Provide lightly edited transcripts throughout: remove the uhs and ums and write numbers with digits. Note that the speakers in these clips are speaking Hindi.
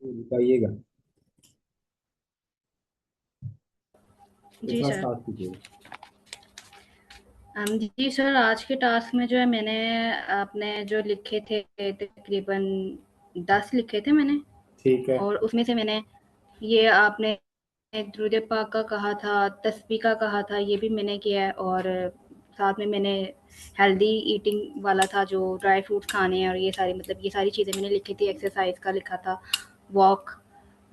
बताइएगा। जी दूसरा सर। स्टार्ट कीजिएगा। जी सर, आज के टास्क में जो है मैंने अपने जो लिखे थे तकरीबन 10 लिखे थे मैंने। ठीक है। और उसमें से मैंने ये आपने दुरूद पाक का कहा था, तस्बीह का कहा था, ये भी मैंने किया है। और साथ में मैंने हेल्दी ईटिंग वाला था, जो ड्राई फ्रूट्स खाने हैं और ये सारी मतलब ये सारी चीज़ें मैंने लिखी थी। एक्सरसाइज का लिखा था, वॉक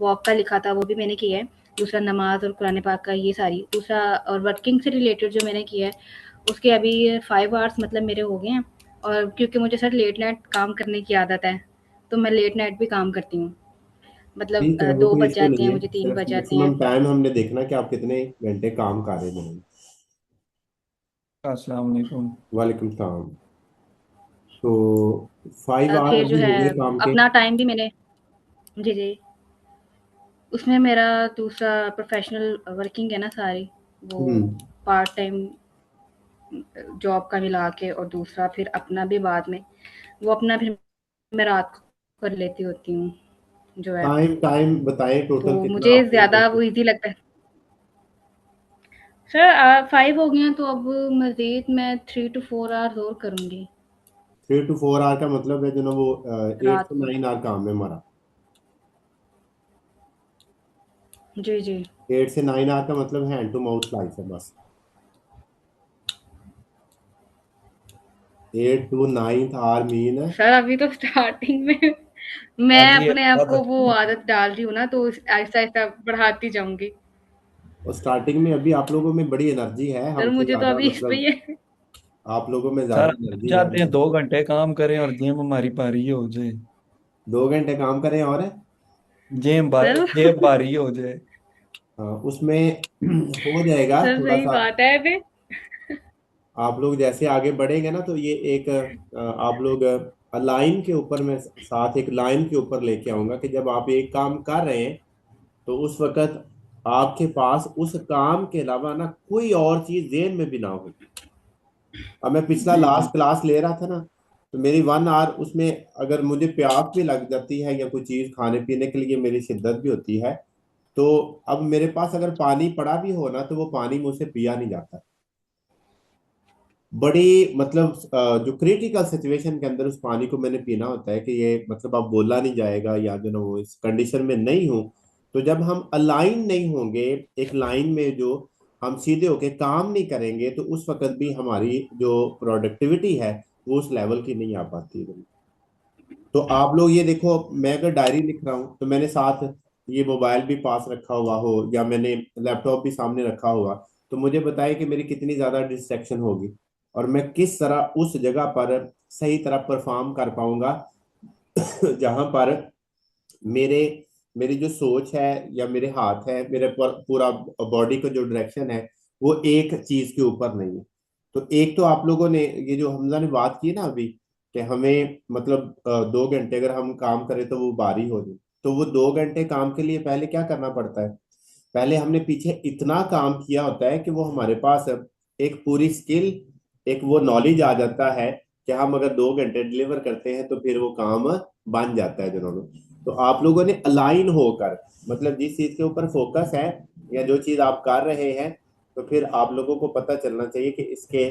वॉक का लिखा था, वो भी मैंने किया है। दूसरा नमाज और कुरान पाक का, ये सारी। दूसरा और वर्किंग से रिलेटेड जो मैंने किया है, उसके अभी 5 आवर्स मतलब मेरे हो गए हैं। और क्योंकि मुझे सर लेट नाइट काम करने की आदत है, तो मैं लेट नाइट भी काम करती हूँ। मतलब ठीक है, वो 2 कोई बज इशू जाते नहीं हैं, है, मुझे 3 सिर्फ बज जाते हैं। मैक्सिमम टाइम हमने देखना कि आप कितने घंटे काम कर रहे हैं। अस्सलाम वालेकुम। वालेकुम सलाम। तो 5 आवर फिर जो अभी है हो गए काम के। अपना टाइम भी मैंने। जी, जी। उसमें मेरा दूसरा प्रोफ़ेशनल वर्किंग है ना सारी, वो हम्म। पार्ट टाइम जॉब का मिला के, और दूसरा फिर अपना भी बाद में, वो अपना फिर मैं रात को कर लेती होती हूँ, जो है। टाइम टाइम बताएं, टोटल तो कितना मुझे आपने ज़्यादा करते। वो ईज़ी लगता है। सर 5 हो गए हैं, तो अब मज़ीद मैं 3 टू 4 आवर्स और करूँगी 3 to 4 आवर का मतलब है जो ना वो 8 रात से को। 9 आवर काम है हमारा। जी, जी। 8 से 9 आवर का मतलब हैंड टू माउथ लाइफ है बस। 8 to 9 आवर मीन है। सर अभी तो स्टार्टिंग में मैं अभी अपने आप अब को वो आदत डाल रही हूँ ना, तो ऐसा-ऐसा बढ़ाती जाऊँगी। और स्टार्टिंग में अभी आप लोगों में बड़ी एनर्जी है, सर हमसे मुझे तो ज्यादा अभी इस पे मतलब ही आप लोगों में सर ज्यादा हम तो एनर्जी है। चाहते हैं 2 घंटे काम करें और जेब हमारी भारी हो जाए। 2 घंटे काम करें और सर जेब भारी हो जाए। उसमें हो जाएगा सर थोड़ा सही सा। बात है बे। आप लोग जैसे आगे बढ़ेंगे ना तो ये एक आप लोग लाइन के ऊपर मैं साथ एक लाइन के ऊपर लेके आऊंगा कि जब आप एक काम कर रहे हैं तो उस वक्त आपके पास उस काम के अलावा ना कोई और चीज जेहन में भी ना हो। अब मैं पिछला जी जी। लास्ट क्लास ले रहा था ना, तो मेरी 1 आवर उसमें अगर मुझे प्यास भी लग जाती है या कोई चीज खाने पीने के लिए मेरी शिद्दत भी होती है, तो अब मेरे पास अगर पानी पड़ा भी हो ना तो वो पानी मुझसे पिया नहीं जाता। बड़ी मतलब जो क्रिटिकल सिचुएशन के अंदर उस पानी को मैंने पीना होता है कि ये मतलब अब बोला नहीं जाएगा या जो ना वो इस कंडीशन में नहीं हूं। तो जब हम अलाइन नहीं होंगे एक लाइन में, जो हम सीधे होके काम नहीं करेंगे, तो उस वक्त भी हमारी जो प्रोडक्टिविटी है वो उस लेवल की नहीं आ पाती है। तो आप लोग ये देखो, मैं अगर डायरी लिख रहा हूँ तो मैंने साथ ये मोबाइल भी पास रखा हुआ हो या मैंने लैपटॉप भी सामने रखा हुआ, तो मुझे बताइए कि मेरी कितनी ज्यादा डिस्ट्रैक्शन होगी और मैं किस तरह उस जगह पर सही तरह परफॉर्म कर पाऊंगा जहां पर मेरे मेरी जो सोच है या मेरे हाथ है, मेरे पूरा बॉडी का जो डायरेक्शन है वो एक चीज के ऊपर नहीं है। तो एक तो आप लोगों ने ये जो हमजा ने बात की ना अभी कि हमें मतलब 2 घंटे अगर हम काम करें तो वो बारी हो जाए, तो वो 2 घंटे काम के लिए पहले क्या करना पड़ता है। पहले हमने पीछे इतना काम किया होता है कि वो हमारे पास अब एक पूरी स्किल, एक वो नॉलेज आ जाता है कि हम अगर 2 घंटे डिलीवर करते हैं तो फिर वो काम बन जाता है जनाब। तो आप लोगों ने अलाइन होकर मतलब जिस चीज के ऊपर फोकस है या जो चीज आप कर रहे हैं, तो फिर आप लोगों को पता चलना चाहिए कि इसके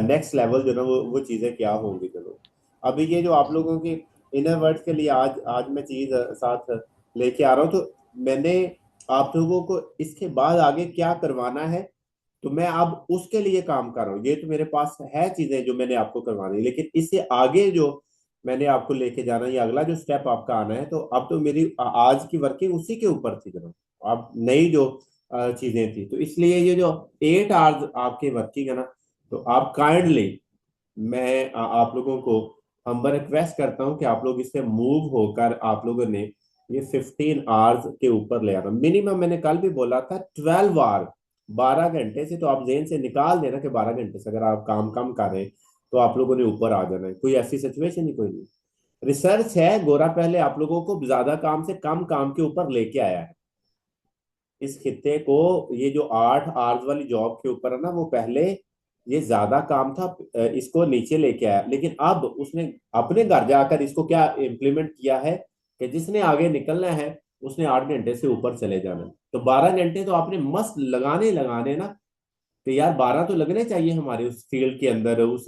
नेक्स्ट लेवल जो ना वो चीजें क्या होंगी। चलो अभी ये जो आप लोगों की इनर वर्ड्स के लिए आज आज मैं चीज साथ लेके आ रहा हूँ, तो मैंने आप लोगों को इसके बाद आगे क्या करवाना है तो मैं अब उसके लिए काम कर रहा हूँ। ये तो मेरे पास है चीजें जो मैंने आपको करवानी है, लेकिन इससे आगे जो मैंने आपको लेके जाना है, ये अगला जो स्टेप आपका आना है, तो अब तो मेरी आज की वर्किंग उसी के ऊपर थी जनाब। अब नई जो चीजें थी, तो इसलिए ये जो 8 आवर्स आपके वर्किंग है ना, तो आप काइंडली मैं आप लोगों को हम्बल रिक्वेस्ट करता हूँ कि आप लोग इससे मूव होकर आप लोगों ने ये 15 आवर्स के ऊपर ले आना मिनिमम। मैंने कल भी बोला था 12 आवर, 12 घंटे से तो आप जेन से निकाल देना कि 12 घंटे से अगर आप काम कम कर रहे हैं तो आप लोगों ने ऊपर आ जाना है। कोई ऐसी सिचुएशन ही कोई नहीं। रिसर्च है, गोरा पहले आप लोगों को ज्यादा काम से कम काम के ऊपर लेके आया है इस खित्ते को। ये जो 8 आवर्स वाली जॉब के ऊपर है ना, वो पहले ये ज्यादा काम था, इसको नीचे लेके आया, लेकिन अब उसने अपने घर जाकर इसको क्या इम्प्लीमेंट किया है कि जिसने आगे निकलना है उसने 8 घंटे से ऊपर चले जाना है। तो 12 घंटे तो आपने मस्त लगाने लगाने ना, कि यार 12 तो लगने चाहिए हमारे उस फील्ड के अंदर, उस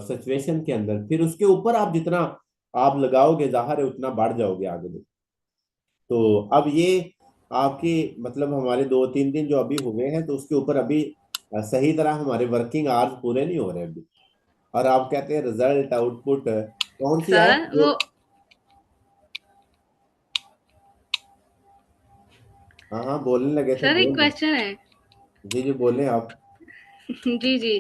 सिचुएशन के अंदर। फिर उसके ऊपर आप जितना आप लगाओगे, जाहिर है उतना बढ़ जाओगे आगे भी। तो अब ये आपके मतलब हमारे 2-3 दिन जो अभी हुए हैं, तो उसके ऊपर अभी सही तरह हमारे वर्किंग आवर्स पूरे नहीं हो रहे अभी। और आप कहते हैं रिजल्ट आउटपुट, कौन सी ऐप सर जो? वो हाँ हाँ, बोलने लगे थे, सर एक बोल दो। क्वेश्चन है। जी जी, बोले आप। जी, जी।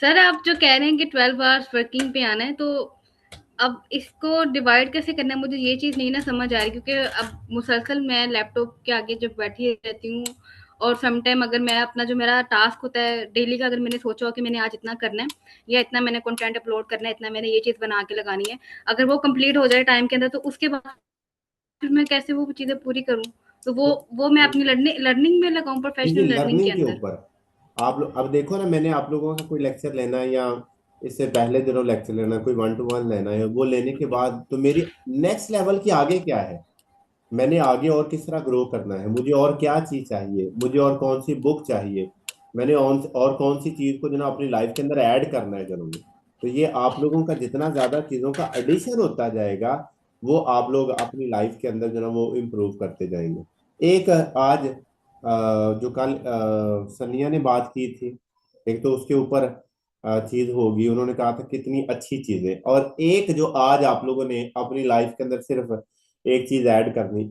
सर आप जो कह रहे हैं कि 12 आवर्स वर्किंग पे आना है, तो अब इसको डिवाइड कैसे करना है? मुझे ये चीज़ नहीं ना समझ आ रही, क्योंकि अब मुसलसल मैं लैपटॉप के आगे जब बैठी रहती हूँ, और सम टाइम अगर मैं अपना जो मेरा टास्क होता है डेली का, अगर मैंने सोचा हो कि मैंने आज इतना करना है या इतना मैंने कंटेंट अपलोड करना है, इतना मैंने ये चीज़ बना के लगानी है, अगर वो कंप्लीट हो जाए टाइम के अंदर, तो उसके बाद फिर मैं कैसे वो चीज़ें पूरी करूँ? तो तो वो मैं अपनी लर्निंग लर्निंग में लगाऊँ, जी जी, प्रोफेशनल लर्निंग के लर्निंग के अंदर? ऊपर आप लोग अब देखो ना, मैंने आप लोगों का कोई लेक्चर लेना है या इससे पहले दिनों लेक्चर लेना है, कोई 1-to-1 लेना है, वो लेने के बाद तो मेरी नेक्स्ट लेवल की आगे क्या है, मैंने आगे और किस तरह ग्रो करना है, मुझे और क्या चीज चाहिए, मुझे और कौन सी बुक चाहिए, मैंने और कौन सी चीज को जो ना अपनी लाइफ के अंदर ऐड करना है जरूर। तो ये आप लोगों का जितना ज्यादा चीजों का एडिशन होता जाएगा, वो आप लोग अपनी लाइफ के अंदर जो ना वो इम्प्रूव करते जाएंगे। एक आज जो कल सनिया ने बात की थी, एक तो उसके ऊपर चीज होगी, उन्होंने कहा था कितनी अच्छी चीजें, और एक जो आज आप लोगों ने अपनी लाइफ के अंदर सिर्फ एक चीज ऐड करनी,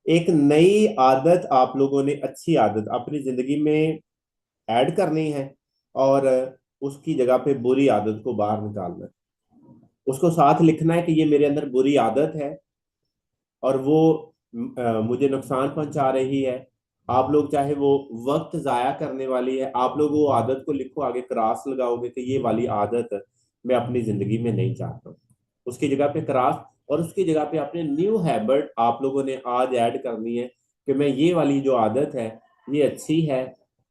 एक नई आदत आप लोगों ने, अच्छी आदत अपनी जिंदगी में ऐड करनी है, और उसकी जगह पे बुरी आदत को बाहर निकालना है। उसको साथ लिखना है कि ये मेरे अंदर बुरी आदत है और वो मुझे नुकसान पहुंचा रही है। आप लोग चाहे वो वक्त जाया करने वाली है, आप लोग वो आदत को लिखो, आगे क्रॉस लगाओगे कि ये वाली आदत मैं अपनी जिंदगी में नहीं चाहता हूँ। उसकी जगह पे क्रॉस, और उसकी जगह पे अपने न्यू हैबिट आप लोगों ने आज ऐड करनी है कि मैं ये वाली जो आदत है ये अच्छी है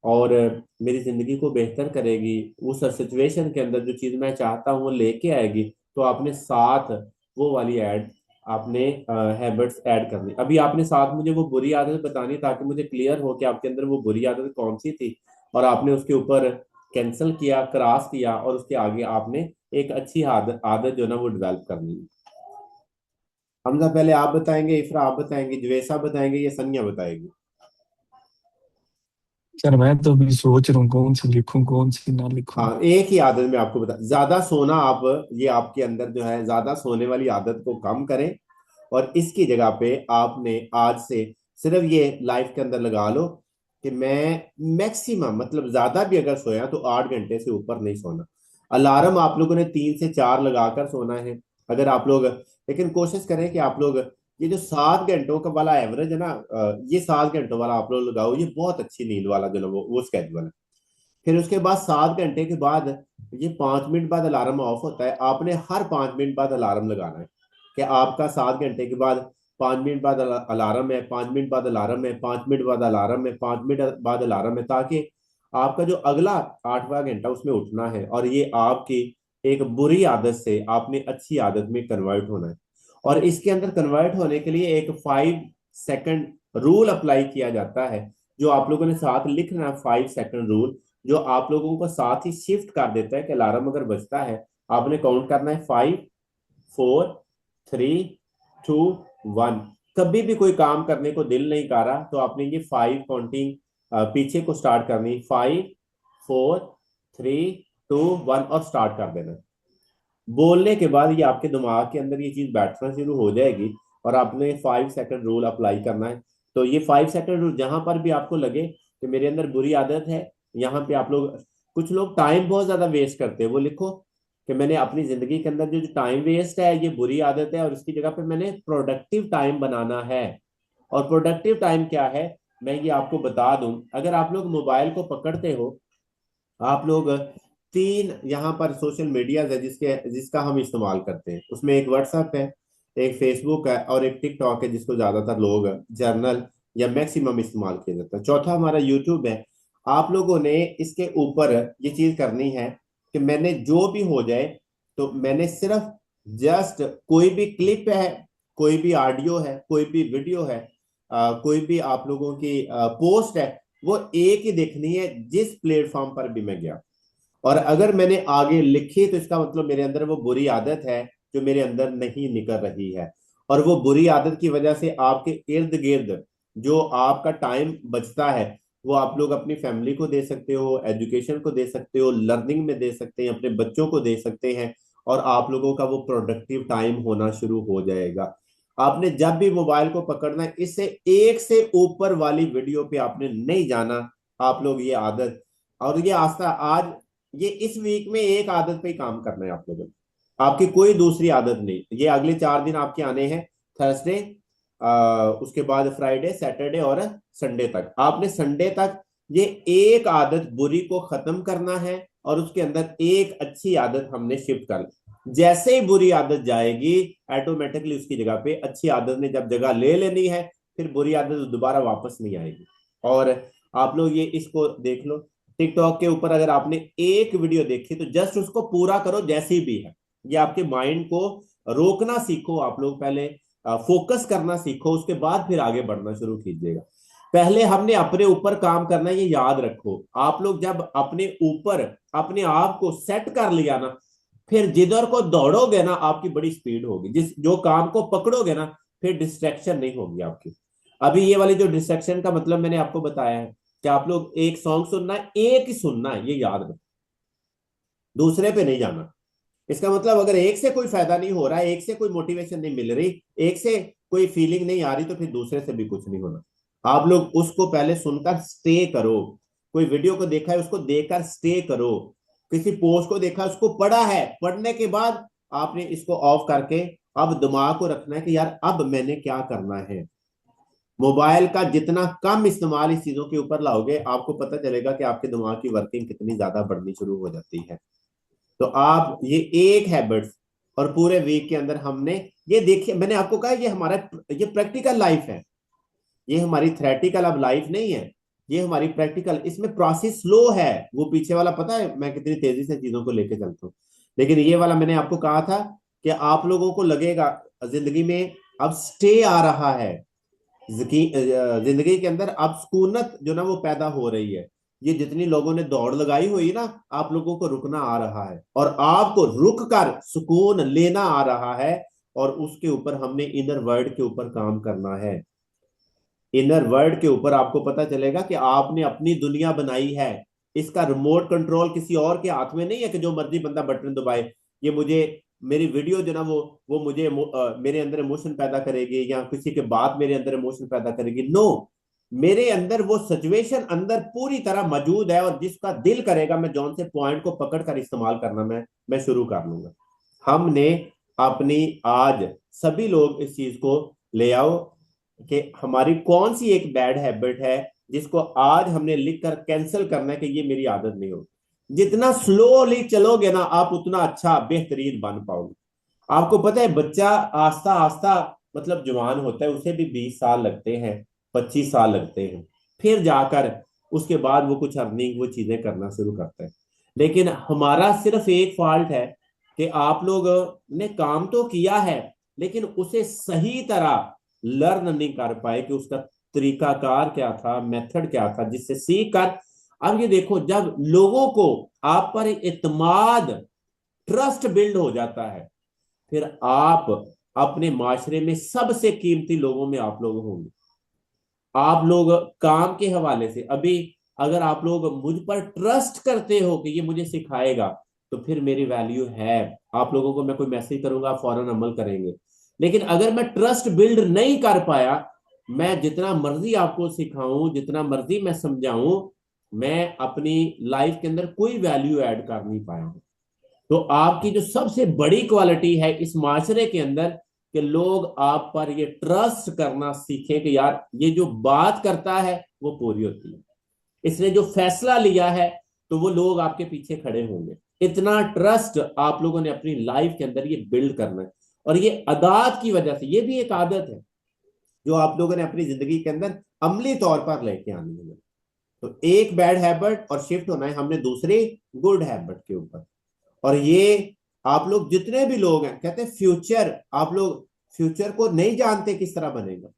और मेरी जिंदगी को बेहतर करेगी, उस सिचुएशन के अंदर जो चीज मैं चाहता हूँ वो लेके आएगी। तो आपने साथ वो वाली ऐड, आपने हैबिट्स ऐड करनी। अभी आपने साथ मुझे वो बुरी आदत बतानी, ताकि मुझे क्लियर हो कि आपके अंदर वो बुरी आदत कौन सी थी, और आपने उसके ऊपर कैंसिल किया, क्रॉस किया, और उसके आगे आपने एक अच्छी आदत आदत जो ना वो डेवलप करनी है। हमजा पहले आप बताएंगे, इफरा आप बताएंगे, जवेसा बताएंगे, या सनिया बताएगी? सर मैं तो अभी सोच रहा हूँ कौन सी लिखूं कौन सी ना लिखूं। हाँ, एक ही आदत में आपको बता, ज्यादा सोना, आप ये आपके अंदर जो है ज्यादा सोने वाली आदत को कम करें, और इसकी जगह पे आपने आज से सिर्फ ये लाइफ के अंदर लगा लो कि मैं मैक्सिमम, मतलब ज्यादा भी अगर सोया तो 8 घंटे से ऊपर नहीं सोना। अलार्म आप लोगों ने 3 से 4 लगाकर सोना है अगर आप लोग, लेकिन कोशिश करें कि आप लोग ये जो 7 घंटों का वाला एवरेज है ना, ये 7 घंटों वाला आप लोग लगाओ, ये बहुत अच्छी नींद वाला जो ना वो स्केड्यूल है। फिर उसके बाद 7 घंटे के बाद ये 5 मिनट बाद अलार्म ऑफ होता है, आपने हर 5 मिनट बाद अलार्म लगाना है कि आपका 7 घंटे के बाद 5 मिनट बाद अलार्म है, 5 मिनट बाद अलार्म है, 5 मिनट बाद अलार्म है, 5 मिनट बाद अलार्म है, ताकि आपका जो अगला 8वां घंटा उसमें उठना है, और ये आपकी एक बुरी आदत से आपने अच्छी आदत में कन्वर्ट होना है। और इसके अंदर कन्वर्ट होने के लिए एक 5 सेकंड रूल अप्लाई किया जाता है, जो आप लोगों ने साथ लिखना है, 5 सेकंड रूल, जो आप लोगों को साथ ही शिफ्ट कर देता है कि अलार्म अगर बजता है, आपने काउंट करना है 5, 4, 3, 2, 1। कभी भी कोई काम करने को दिल नहीं कर रहा, तो आपने ये 5 काउंटिंग पीछे को स्टार्ट करनी, 5, 4, 3, 2, 1, और स्टार्ट कर देना। बोलने के बाद ये आपके दिमाग के अंदर ये चीज बैठना शुरू हो जाएगी, और आपने 5 सेकंड रूल अप्लाई करना है। तो ये 5 सेकंड रूल, जहां पर भी आपको लगे कि मेरे अंदर बुरी आदत है, यहाँ पे आप लोग, कुछ लोग टाइम बहुत ज्यादा वेस्ट करते हैं, वो लिखो कि मैंने अपनी जिंदगी के अंदर जो टाइम वेस्ट है ये बुरी आदत है, और इसकी जगह पे मैंने प्रोडक्टिव टाइम बनाना है। और प्रोडक्टिव टाइम क्या है, मैं ये आपको बता दूं, अगर आप लोग मोबाइल को पकड़ते हो, आप लोग 3 यहाँ पर सोशल मीडिया है जिसका हम इस्तेमाल करते हैं, उसमें एक व्हाट्सएप है, एक फेसबुक है, और एक टिकटॉक है जिसको ज्यादातर लोग जर्नल या मैक्सिमम इस्तेमाल किया जाता है। चौथा हमारा यूट्यूब है। आप लोगों ने इसके ऊपर ये चीज करनी है कि मैंने जो भी हो जाए, तो मैंने सिर्फ जस्ट कोई भी क्लिप है, कोई भी ऑडियो है, कोई भी वीडियो है, कोई भी आप लोगों की पोस्ट है, वो एक ही देखनी है जिस प्लेटफॉर्म पर भी मैं गया। और अगर मैंने आगे लिखी तो इसका मतलब मेरे अंदर वो बुरी आदत है जो मेरे अंदर नहीं निकल रही है। और वो बुरी आदत की वजह से आपके इर्द गिर्द जो आपका टाइम बचता है वो आप लोग अपनी फैमिली को दे सकते हो, एजुकेशन को दे सकते हो, लर्निंग में दे सकते हैं, अपने बच्चों को दे सकते हैं। और आप लोगों का वो प्रोडक्टिव टाइम होना शुरू हो जाएगा। आपने जब भी मोबाइल को पकड़ना है, इससे एक से ऊपर वाली वीडियो पे आपने नहीं जाना। आप लोग ये आदत, और ये आस्था आज, ये इस वीक में एक आदत पे ही काम करना है आप लोगों ने, आपकी कोई दूसरी आदत नहीं। ये अगले 4 दिन आपके आने हैं, थर्सडे, उसके बाद फ्राइडे, सैटरडे और संडे तक। आपने संडे तक ये एक आदत बुरी को खत्म करना है और उसके अंदर एक अच्छी आदत हमने शिफ्ट कर ली। जैसे ही बुरी आदत जाएगी ऑटोमेटिकली उसकी जगह पे अच्छी आदत ने जब जगह ले लेनी है, फिर बुरी आदत दोबारा वापस नहीं आएगी। और आप लोग ये इसको देख लो, टिकटॉक के ऊपर अगर आपने एक वीडियो देखी तो जस्ट उसको पूरा करो जैसी भी है। ये आपके माइंड को रोकना सीखो, आप लोग पहले फोकस करना सीखो, उसके बाद फिर आगे बढ़ना शुरू कीजिएगा। पहले हमने अपने ऊपर काम करना है, ये याद रखो। आप लोग जब अपने ऊपर अपने आप को सेट कर लिया ना, फिर जिधर को दौड़ोगे ना आपकी बड़ी स्पीड होगी। जिस जो काम को पकड़ोगे ना, फिर डिस्ट्रैक्शन नहीं होगी आपकी। अभी ये वाली जो डिस्ट्रैक्शन का मतलब मैंने आपको बताया है कि आप लोग एक सॉन्ग सुनना है, एक ही सुनना है, ये याद रखो, दूसरे पे नहीं जाना। इसका मतलब अगर एक से कोई फायदा नहीं हो रहा है, एक से कोई मोटिवेशन नहीं मिल रही, एक से कोई फीलिंग नहीं आ रही, तो फिर दूसरे से भी कुछ नहीं होना। आप लोग उसको पहले सुनकर स्टे करो। कोई वीडियो को देखा है उसको देखकर स्टे करो। किसी पोस्ट को देखा, उसको पढ़ा है, पढ़ने के बाद आपने इसको ऑफ करके अब दिमाग को रखना है कि यार अब मैंने क्या करना है। मोबाइल का जितना कम इस्तेमाल इस चीजों के ऊपर लाओगे, आपको पता चलेगा कि आपके दिमाग की वर्किंग कितनी ज्यादा बढ़नी शुरू हो जाती है। तो आप ये एक हैबिट्स, और पूरे वीक के अंदर हमने ये देखिए, मैंने आपको कहा ये हमारा ये प्रैक्टिकल लाइफ है, ये हमारी थ्योरेटिकल अब लाइफ नहीं है, ये हमारी प्रैक्टिकल। इसमें प्रोसेस स्लो है, वो पीछे वाला पता है मैं कितनी तेजी से चीजों को लेके चलता हूँ, लेकिन ये वाला मैंने आपको कहा था कि आप लोगों को लगेगा जिंदगी में अब स्टे आ रहा है, जिंदगी के अंदर अब सुकूनत जो ना वो पैदा हो रही है। ये जितनी लोगों ने दौड़ लगाई हुई ना, आप लोगों को रुकना आ रहा है और आपको रुक कर सुकून लेना आ रहा है। और उसके ऊपर हमने इनर वर्ल्ड के ऊपर काम करना है। इनर वर्ल्ड के ऊपर आपको पता चलेगा कि आपने अपनी दुनिया बनाई है। इसका रिमोट कंट्रोल किसी और के हाथ में नहीं है कि जो मर्जी बंदा बटन दबाए, ये मुझे मेरी वीडियो जो ना वो मुझे मेरे अंदर इमोशन पैदा करेगी या किसी के बात मेरे अंदर इमोशन पैदा करेगी। नो, मेरे अंदर वो सिचुएशन अंदर पूरी तरह मौजूद है और जिसका दिल करेगा मैं जौन से पॉइंट को पकड़ कर इस्तेमाल करना मैं शुरू कर लूंगा। हमने अपनी आज सभी लोग इस चीज को ले आओ कि हमारी कौन सी एक बैड हैबिट है जिसको आज हमने लिख कर कैंसिल करना है कि ये मेरी आदत नहीं होगी। जितना स्लोली चलोगे ना आप उतना अच्छा बेहतरीन बन पाओगे। आपको पता है बच्चा आस्ता आस्ता मतलब जवान होता है, उसे भी 20 साल लगते हैं, 25 साल लगते हैं, फिर जाकर उसके बाद वो कुछ अर्निंग वो चीजें करना शुरू करता है। लेकिन हमारा सिर्फ एक फॉल्ट है कि आप लोग ने काम तो किया है लेकिन उसे सही तरह लर्न नहीं कर पाए कि उसका तरीकाकार क्या था, मेथड क्या था, जिससे सीख कर। अब ये देखो, जब लोगों को आप पर इत्मीनान, ट्रस्ट बिल्ड हो जाता है, फिर आप अपने माशरे में सबसे कीमती लोगों में आप लोग होंगे। आप लोग काम के हवाले से अभी अगर आप लोग मुझ पर ट्रस्ट करते हो कि ये मुझे सिखाएगा, तो फिर मेरी वैल्यू है। आप लोगों को मैं कोई मैसेज करूंगा, फौरन अमल करेंगे। लेकिन अगर मैं ट्रस्ट बिल्ड नहीं कर पाया, मैं जितना मर्जी आपको सिखाऊं, जितना मर्जी मैं समझाऊं, मैं अपनी लाइफ के अंदर कोई वैल्यू ऐड कर नहीं पाया हूं। तो आपकी जो सबसे बड़ी क्वालिटी है इस माशरे के अंदर कि लोग आप पर ये ट्रस्ट करना सीखें कि यार ये जो बात करता है वो पूरी होती है, इसने जो फैसला लिया है तो वो लोग आपके पीछे खड़े होंगे। इतना ट्रस्ट आप लोगों ने अपनी लाइफ के अंदर ये बिल्ड करना है। और ये आदत की वजह से, ये भी एक आदत है जो आप लोगों ने अपनी जिंदगी के अंदर अमली तौर पर लेके आनी है। तो एक बैड हैबिट और शिफ्ट होना है हमने दूसरी गुड हैबिट के ऊपर। और ये आप लोग जितने भी लोग हैं कहते हैं फ्यूचर, आप लोग फ्यूचर को नहीं जानते किस तरह बनेगा,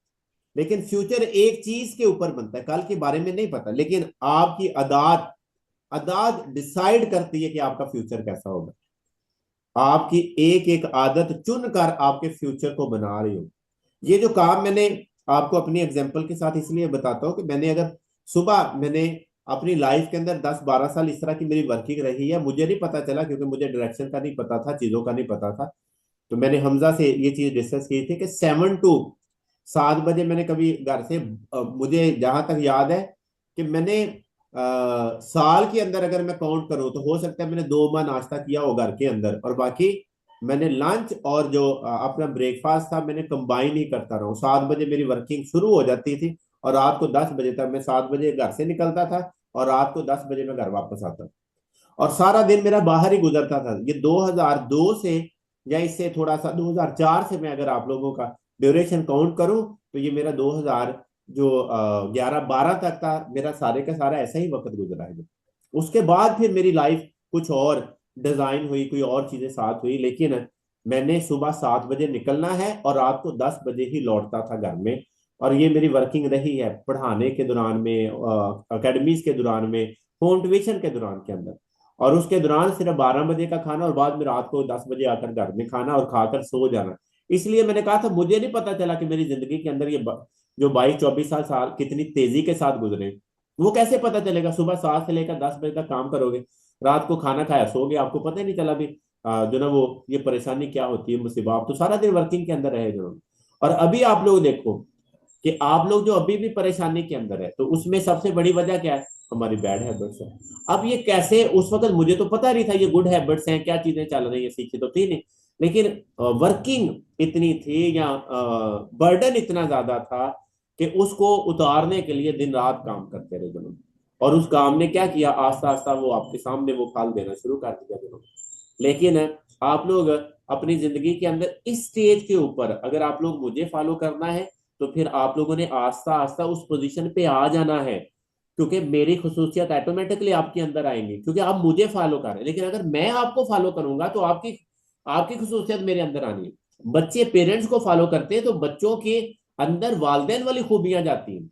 लेकिन फ्यूचर एक चीज के ऊपर बनता है, कल के बारे में नहीं पता, लेकिन आपकी आदत आदत डिसाइड करती है कि आपका फ्यूचर कैसा होगा। आपकी एक एक आदत चुनकर आपके फ्यूचर को बना रही हो। ये जो काम मैंने आपको अपनी एग्जांपल के साथ इसलिए बताता हूँ कि मैंने अगर सुबह मैंने अपनी लाइफ के अंदर 10-12 साल इस तरह की मेरी वर्किंग रही है, मुझे नहीं पता चला क्योंकि मुझे डायरेक्शन का नहीं पता था, चीजों का नहीं पता था। तो मैंने हमजा से ये चीज डिस्कस की थी कि 7 टू 7 बजे मैंने कभी घर से मुझे जहां तक याद है कि मैंने साल के अंदर अगर मैं काउंट करूं तो हो सकता है मैंने 2 बार नाश्ता किया हो घर के अंदर, और बाकी मैंने लंच और जो अपना ब्रेकफास्ट था मैंने कंबाइन ही करता रहा हूं। 7 बजे मेरी वर्किंग शुरू हो जाती थी और रात को 10 बजे तक, मैं 7 बजे घर से निकलता था और रात को 10 बजे मैं घर वापस आता था, और सारा दिन मेरा बाहर ही गुजरता था। ये 2002 से या इससे थोड़ा सा 2004 से मैं अगर आप लोगों का ड्यूरेशन काउंट करूं तो ये मेरा 2000 जो 11-12 तक था, मेरा सारे का सारा ऐसा ही वक्त गुजरा है। उसके बाद फिर मेरी लाइफ कुछ और डिजाइन हुई, कोई और चीजें साथ हुई, लेकिन मैंने सुबह 7 बजे निकलना है और रात को 10 बजे ही लौटता था घर में। और ये मेरी वर्किंग रही है पढ़ाने के दौरान में, अकेडमीज के दौरान में, होम ट्यूशन के दौरान के अंदर, और उसके दौरान सिर्फ 12 बजे का खाना और बाद में रात को 10 बजे आकर घर में खाना और खाकर सो जाना। इसलिए मैंने कहा था मुझे नहीं पता चला कि मेरी जिंदगी के अंदर ये जो 22-24 साल कितनी तेजी के साथ गुजरे। वो कैसे पता चलेगा? सुबह 7 से लेकर 10 बजे तक काम करोगे, रात को खाना खाया सो गए, आपको पता ही नहीं चला भी जो ना वो ये परेशानी क्या होती है, मुसीबत। आप तो सारा दिन वर्किंग के अंदर रहे जो। और अभी आप लोग देखो कि आप लोग जो अभी भी परेशानी के अंदर है, तो उसमें सबसे बड़ी वजह क्या है? हमारी बैड हैबिट्स है। अब ये कैसे, उस वक्त मुझे तो पता नहीं था ये गुड हैबिट्स हैं, क्या चीजें चल रही है, सीखी तो थी नहीं, लेकिन वर्किंग इतनी थी या बर्डन इतना ज्यादा था कि उसको उतारने के लिए दिन रात काम करते रहे जनों। और उस काम ने क्या किया, आस्ता आस्ता वो आपके सामने वो फल देना शुरू कर दिया जनों। लेकिन आप लोग अपनी जिंदगी के अंदर इस स्टेज के ऊपर, अगर आप लोग मुझे फॉलो करना है तो फिर आप लोगों ने आस्ता आस्ता उस पोजीशन पे आ जाना है, क्योंकि मेरी खसूसियत ऑटोमेटिकली आपके अंदर आएंगी क्योंकि आप मुझे फॉलो कर रहे हैं। लेकिन अगर मैं आपको फॉलो करूंगा तो आपकी आपकी खसूसियत मेरे अंदर आनी है। बच्चे पेरेंट्स को फॉलो करते हैं तो बच्चों के अंदर वालदेन वाली खूबियां जाती हैं।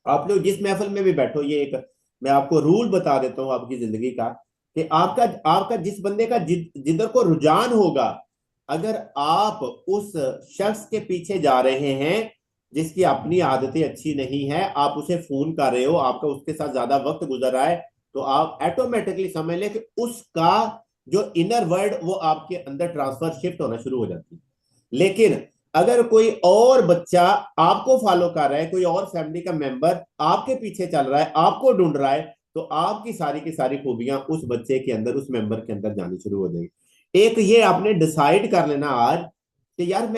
आप लोग जिस महफिल में भी बैठो, ये एक मैं आपको रूल बता देता हूँ आपकी जिंदगी का, कि आपका आपका जिस बंदे का जिधर को रुझान होगा, अगर आप उस शख्स के पीछे जा रहे हैं जिसकी अपनी आदतें अच्छी नहीं है, आप उसे फोन कर रहे हो, आपका उसके साथ ज्यादा वक्त गुजर रहा है, तो आप ऑटोमेटिकली समझ लें कि उसका जो इनर वर्ल्ड वो आपके अंदर ट्रांसफर शिफ्ट होना शुरू हो जाती है। लेकिन अगर कोई और बच्चा आपको फॉलो कर रहा है, कोई और फैमिली का मेंबर आपके पीछे चल रहा है, आपको ढूंढ रहा है, तो आपकी सारी की सारी खूबियां उस बच्चे के अंदर, उस मेंबर के अंदर जानी शुरू हो जाएगी। एक ये आपने डिसाइड कर लेना आज कि यार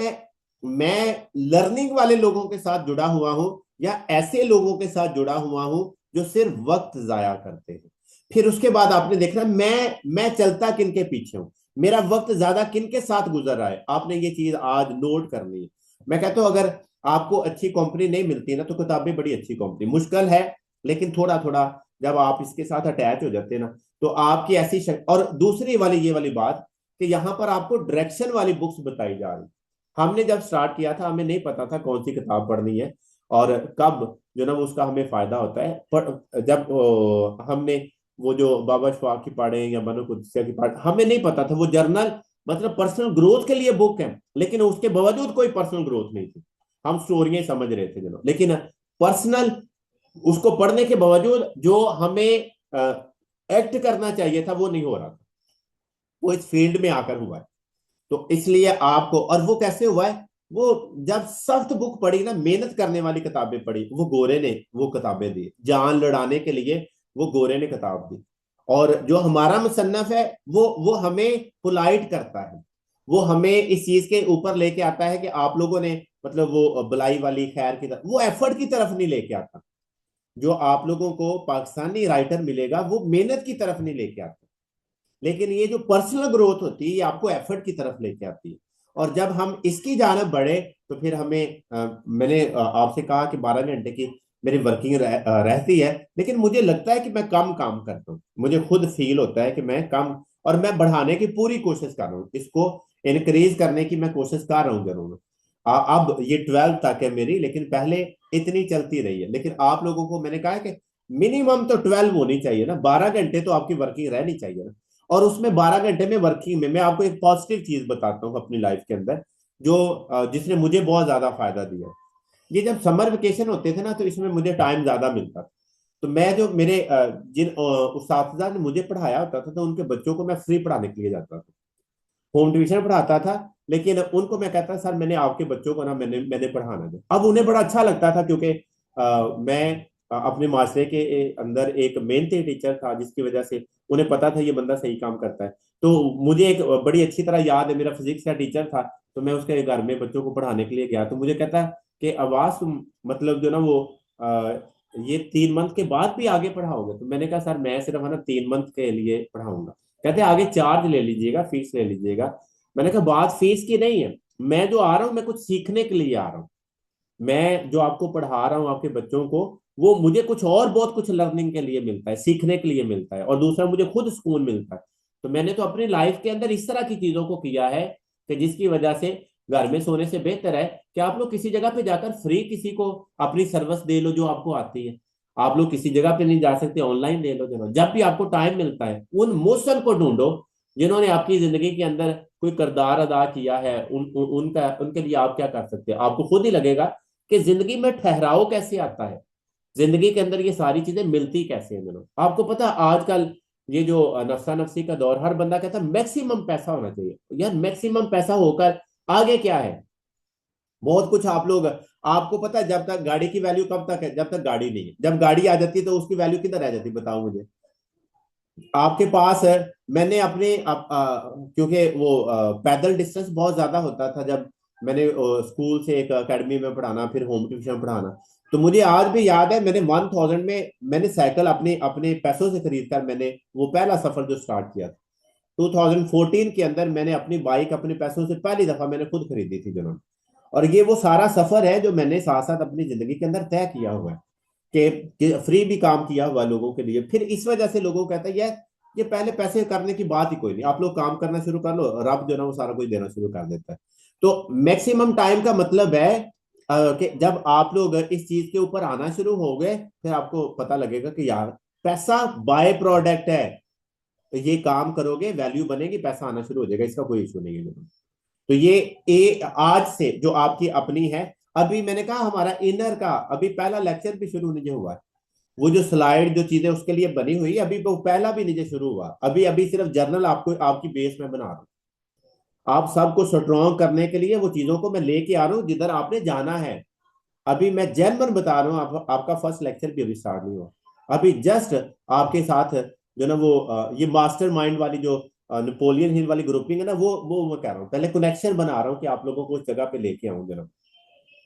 मैं लर्निंग वाले लोगों के साथ जुड़ा हुआ हूं या ऐसे लोगों के साथ जुड़ा हुआ हूं जो सिर्फ वक्त जाया करते हैं। फिर उसके बाद आपने देखना मैं चलता किन के पीछे हूं, मेरा वक्त ज्यादा किन के साथ गुजर रहा है। आपने ये चीज आज नोट करनी है। मैं कहता हूं अगर आपको अच्छी कंपनी नहीं मिलती ना तो किताबें बड़ी अच्छी कंपनी मुश्किल है, लेकिन थोड़ा थोड़ा जब आप इसके साथ अटैच हो जाते हैं ना तो आपकी ऐसी और दूसरी वाली ये वाली बात कि यहाँ पर आपको डायरेक्शन वाली बुक्स बताई जा रही। हमने जब स्टार्ट किया था हमें नहीं पता था कौन सी किताब पढ़नी है और कब जो ना वो उसका हमें फायदा होता है। पर जब हमने वो जो बाबा शफा की पढ़े या मनो कुदसिया की पढ़े, हमें नहीं पता था वो जर्नल मतलब पर्सनल ग्रोथ के लिए बुक है, लेकिन उसके बावजूद कोई पर्सनल ग्रोथ नहीं थी। हम स्टोरियां समझ रहे थे जनाब, लेकिन पर्सनल उसको पढ़ने के बावजूद जो हमें एक्ट करना चाहिए था वो नहीं हो रहा था। वो इस फील्ड में आकर हुआ है। तो इसलिए आपको, और वो कैसे हुआ है, वो जब सख्त बुक पढ़ी ना, मेहनत करने वाली किताबें पढ़ी, वो गोरे ने वो किताबें दी, जान लड़ाने के लिए वो गोरे ने किताब दी। और जो हमारा मुसन्नफ है वो हमें पोलाइट करता है, वो हमें इस चीज के ऊपर लेके आता है कि आप लोगों ने मतलब वो भलाई वाली खैर की तरफ, वो एफर्ट की तरफ नहीं लेके आता। जो आप लोगों को पाकिस्तानी राइटर मिलेगा वो मेहनत की तरफ नहीं लेके आता, लेकिन ये जो पर्सनल ग्रोथ होती है ये आपको एफर्ट की तरफ लेके आती है। और जब हम इसकी जानब बढ़े तो फिर हमें मैंने आपसे कहा कि 12 घंटे की मेरी वर्किंग रहती है, लेकिन मुझे लगता है कि मैं कम काम करता हूँ, मुझे खुद फील होता है कि मैं कम, और मैं बढ़ाने की पूरी कोशिश कर रहा हूँ, इसको इनक्रीज करने की मैं कोशिश कर रहा हूँ जरूर। अब ये 12 तक है मेरी, लेकिन पहले इतनी चलती रही है। लेकिन आप लोगों को मैंने कहा है कि मिनिमम तो 12 होनी चाहिए ना, 12 घंटे तो आपकी वर्किंग रहनी चाहिए ना। और उसमें 12 घंटे में वर्किंग में मैं आपको एक पॉजिटिव चीज बताता हूँ अपनी लाइफ के अंदर, जो जिसने मुझे बहुत ज्यादा फायदा दिया। ये जब समर वेकेशन होते थे ना, तो इसमें मुझे टाइम ज्यादा मिलता था। तो मैं जो मेरे जिन उस्ताद ने मुझे पढ़ाया होता था, तो उनके बच्चों को मैं फ्री पढ़ाने के लिए जाता था, होम ट्यूशन पढ़ाता था। लेकिन उनको मैं कहता सर मैंने आपके बच्चों को ना मैंने मैंने पढ़ाना है। अब उन्हें बड़ा अच्छा लगता था, क्योंकि मैं अपने माशरे के अंदर एक मेहनती टीचर था, जिसकी वजह से उन्हें पता था ये बंदा सही काम करता है। तो मुझे एक बड़ी अच्छी तरह याद है, मेरा फिजिक्स का टीचर था। तो मैं उसके घर में बच्चों को पढ़ाने के लिए गया, तो मुझे कहता कि आवाज तुम मतलब जो ना वो अ, ये 3 मंथ के बाद भी आगे पढ़ाओगे? तो मैंने कहा सर मैं सिर्फ है ना 3 मंथ के लिए पढ़ाऊंगा। कहते आगे चार्ज ले लीजिएगा, फीस ले लीजिएगा। मैंने कहा बात फीस की नहीं है, मैं जो आ रहा हूँ मैं कुछ सीखने के लिए आ रहा हूँ। मैं जो आपको पढ़ा रहा हूँ आपके बच्चों को, वो मुझे कुछ और बहुत कुछ लर्निंग के लिए मिलता है, सीखने के लिए मिलता है, और दूसरा मुझे खुद सुकून मिलता है। तो मैंने तो अपनी लाइफ के अंदर इस तरह की चीजों को किया है कि जिसकी वजह से घर में सोने से बेहतर है कि आप लोग किसी जगह पे जाकर फ्री किसी को अपनी सर्विस दे लो जो आपको आती है। आप लोग किसी जगह पे नहीं जा सकते, ऑनलाइन दे लो। जब भी आपको टाइम मिलता है उन मोशन को ढूंढो जिन्होंने आपकी जिंदगी के अंदर कोई किरदार अदा किया है। उनका उनके लिए आप क्या कर सकते हैं, आपको खुद ही लगेगा कि जिंदगी में ठहराव कैसे आता है, जिंदगी के अंदर ये सारी चीजें मिलती कैसे हैं। जनाब आपको पता है आजकल ये जो नफसा नफसी का दौर, हर बंदा कहता है मैक्सिमम पैसा होना चाहिए। यार मैक्सिमम पैसा होकर आगे क्या है? बहुत कुछ आप लोग, आपको पता है जब तक गाड़ी की वैल्यू कब तक है? जब तक गाड़ी नहीं है। जब गाड़ी आ जाती है तो उसकी वैल्यू किधर रह जाती है बताओ मुझे। आपके पास है, मैंने अपने क्योंकि वो पैदल डिस्टेंस बहुत ज्यादा होता था जब मैंने स्कूल से एक एकेडमी में पढ़ाना, फिर होम ट्यूशन पढ़ाना। तो मुझे आज भी याद है मैंने 1000 में मैंने साइकिल अपने अपने पैसों से खरीद कर मैंने वो पहला सफर जो स्टार्ट किया था। 2014 के अंदर मैंने अपनी बाइक अपने पैसों से पहली दफा मैंने खुद खरीदी थी जनाब। और ये वो सारा सफर है जो मैंने साथ साथ अपनी जिंदगी के अंदर तय किया हुआ है, कि फ्री भी काम किया हुआ लोगों के लिए। फिर इस वजह से लोगों को कहते हैं यार ये पहले पैसे करने की बात ही कोई नहीं, आप लोग काम करना शुरू कर लो, रब जो ना वो सारा कुछ देना शुरू कर देता है। तो मैक्सिमम टाइम का मतलब है कि जब आप लोग इस चीज के ऊपर आना शुरू हो गए, फिर आपको पता लगेगा कि यार पैसा बाय प्रोडक्ट है। ये काम करोगे वैल्यू बनेगी, पैसा आना शुरू हो जाएगा, इसका कोई इशू नहीं है। तो ये आज से जो आपकी अपनी है, अभी मैंने कहा हमारा इनर का अभी पहला लेक्चर भी शुरू नहीं हुआ है। वो जो स्लाइड जो चीजें उसके लिए बनी हुई अभी वो पहला भी नीचे शुरू हुआ, अभी अभी सिर्फ जर्नल आपको आपकी बेस में बना रहा हूँ। आप सबको स्ट्रॉन्ग करने के लिए वो चीजों को मैं लेके आ रहा हूँ जिधर आपने जाना है। अभी मैं जेन्युइन बता रहा हूँ, आपका फर्स्ट लेक्चर भी अभी स्टार्ट नहीं हुआ। अभी जस्ट आपके साथ जो ना वो ये मास्टर माइंड वाली जो नेपोलियन हिल वाली ग्रुपिंग है ना, वो मैं कह रहा हूँ पहले कनेक्शन बना रहा हूँ कि आप लोगों को उस जगह पे लेके आऊँ जनाब।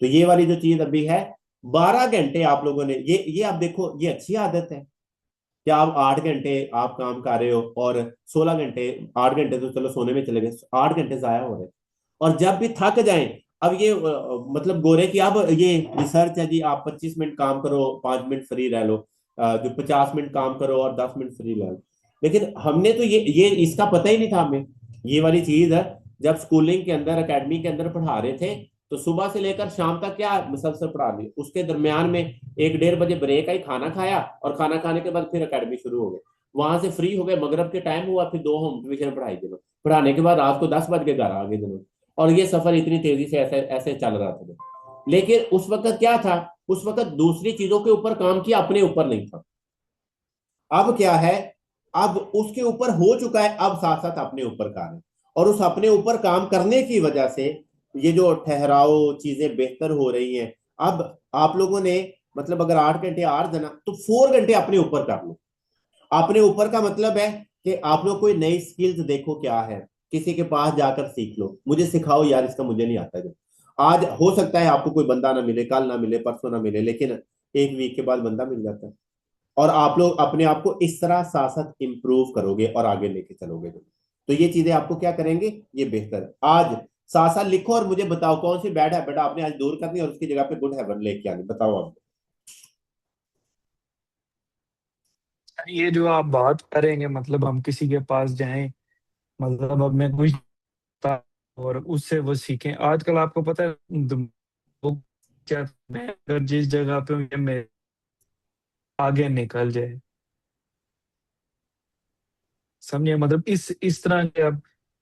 तो ये वाली जो चीज अभी है, 12 घंटे आप लोगों ने ये आप देखो ये अच्छी आदत है कि आप 8 घंटे आप काम कर रहे हो, और 16 घंटे, 8 घंटे तो चलो सोने में चले गए, 8 घंटे जाया हो रहे। और जब भी थक जाएं, अब ये मतलब गोरे की अब ये रिसर्च है जी, आप 25 मिनट काम करो 5 मिनट फ्री रह लो, जो 50 मिनट काम करो और 10 मिनट फ्री रह लो। लेकिन हमने तो ये इसका पता ही नहीं था हमें। ये वाली चीज है, जब स्कूलिंग के अंदर एकेडमी के अंदर पढ़ा रहे थे, तो सुबह से लेकर शाम तक क्या मुसलसल पढ़ा ली, उसके दरमियान में 1 1:30 बजे ब्रेक आई, खाना खाया, और खाना खाने के बाद फिर एकेडमी शुरू हो गए। वहां से फ्री हो गए, मगरब के टाइम हुआ, फिर 2 होम ट्यूशन पढ़ाई दिनों, पढ़ाने के बाद रात को 10 बज के घर आ गए दिनों। और ये सफर इतनी तेजी से ऐसे ऐसे चल रहा था। लेकिन उस वक्त क्या था, उस वक्त दूसरी चीजों के ऊपर काम किया, अपने ऊपर नहीं था। अब क्या है, अब उसके ऊपर हो चुका है, अब साथ साथ अपने ऊपर काम है। और उस अपने ऊपर काम करने की वजह से ये जो ठहराव चीजें बेहतर हो रही हैं। अब आप लोगों ने मतलब अगर 8 घंटे आर देना तो 4 घंटे अपने ऊपर कर लो। अपने ऊपर का मतलब है कि आप लोग कोई नई स्किल्स देखो क्या है, किसी के पास जाकर सीख लो, मुझे सिखाओ यार इसका मुझे नहीं आता जो। आज हो सकता है आपको कोई बंदा ना मिले, कल ना मिले, परसों ना मिले, लेकिन एक वीक के बाद बंदा मिल जाता है। और आप लोग अपने आप को इस तरह साथ साथ इंप्रूव करोगे और आगे लेके चलोगे। तो ये चीजें आपको क्या करेंगे, ये बेहतर आज साथ साथ लिखो और मुझे बताओ कौन सी बैड हैबिट आपने आज दूर करनी और उसकी जगह पे गुड हैबिट लेके आनी, बताओ आप। ये जो आप बात करेंगे मतलब हम किसी के पास जाएं, मतलब अब मैं कोई और उससे वो सीखें। आजकल आपको पता है वो क्या, मैं अगर जिस जगह पे हूँ ये मेरे आगे निकल जाए, समझे? मतलब इस तरह के अब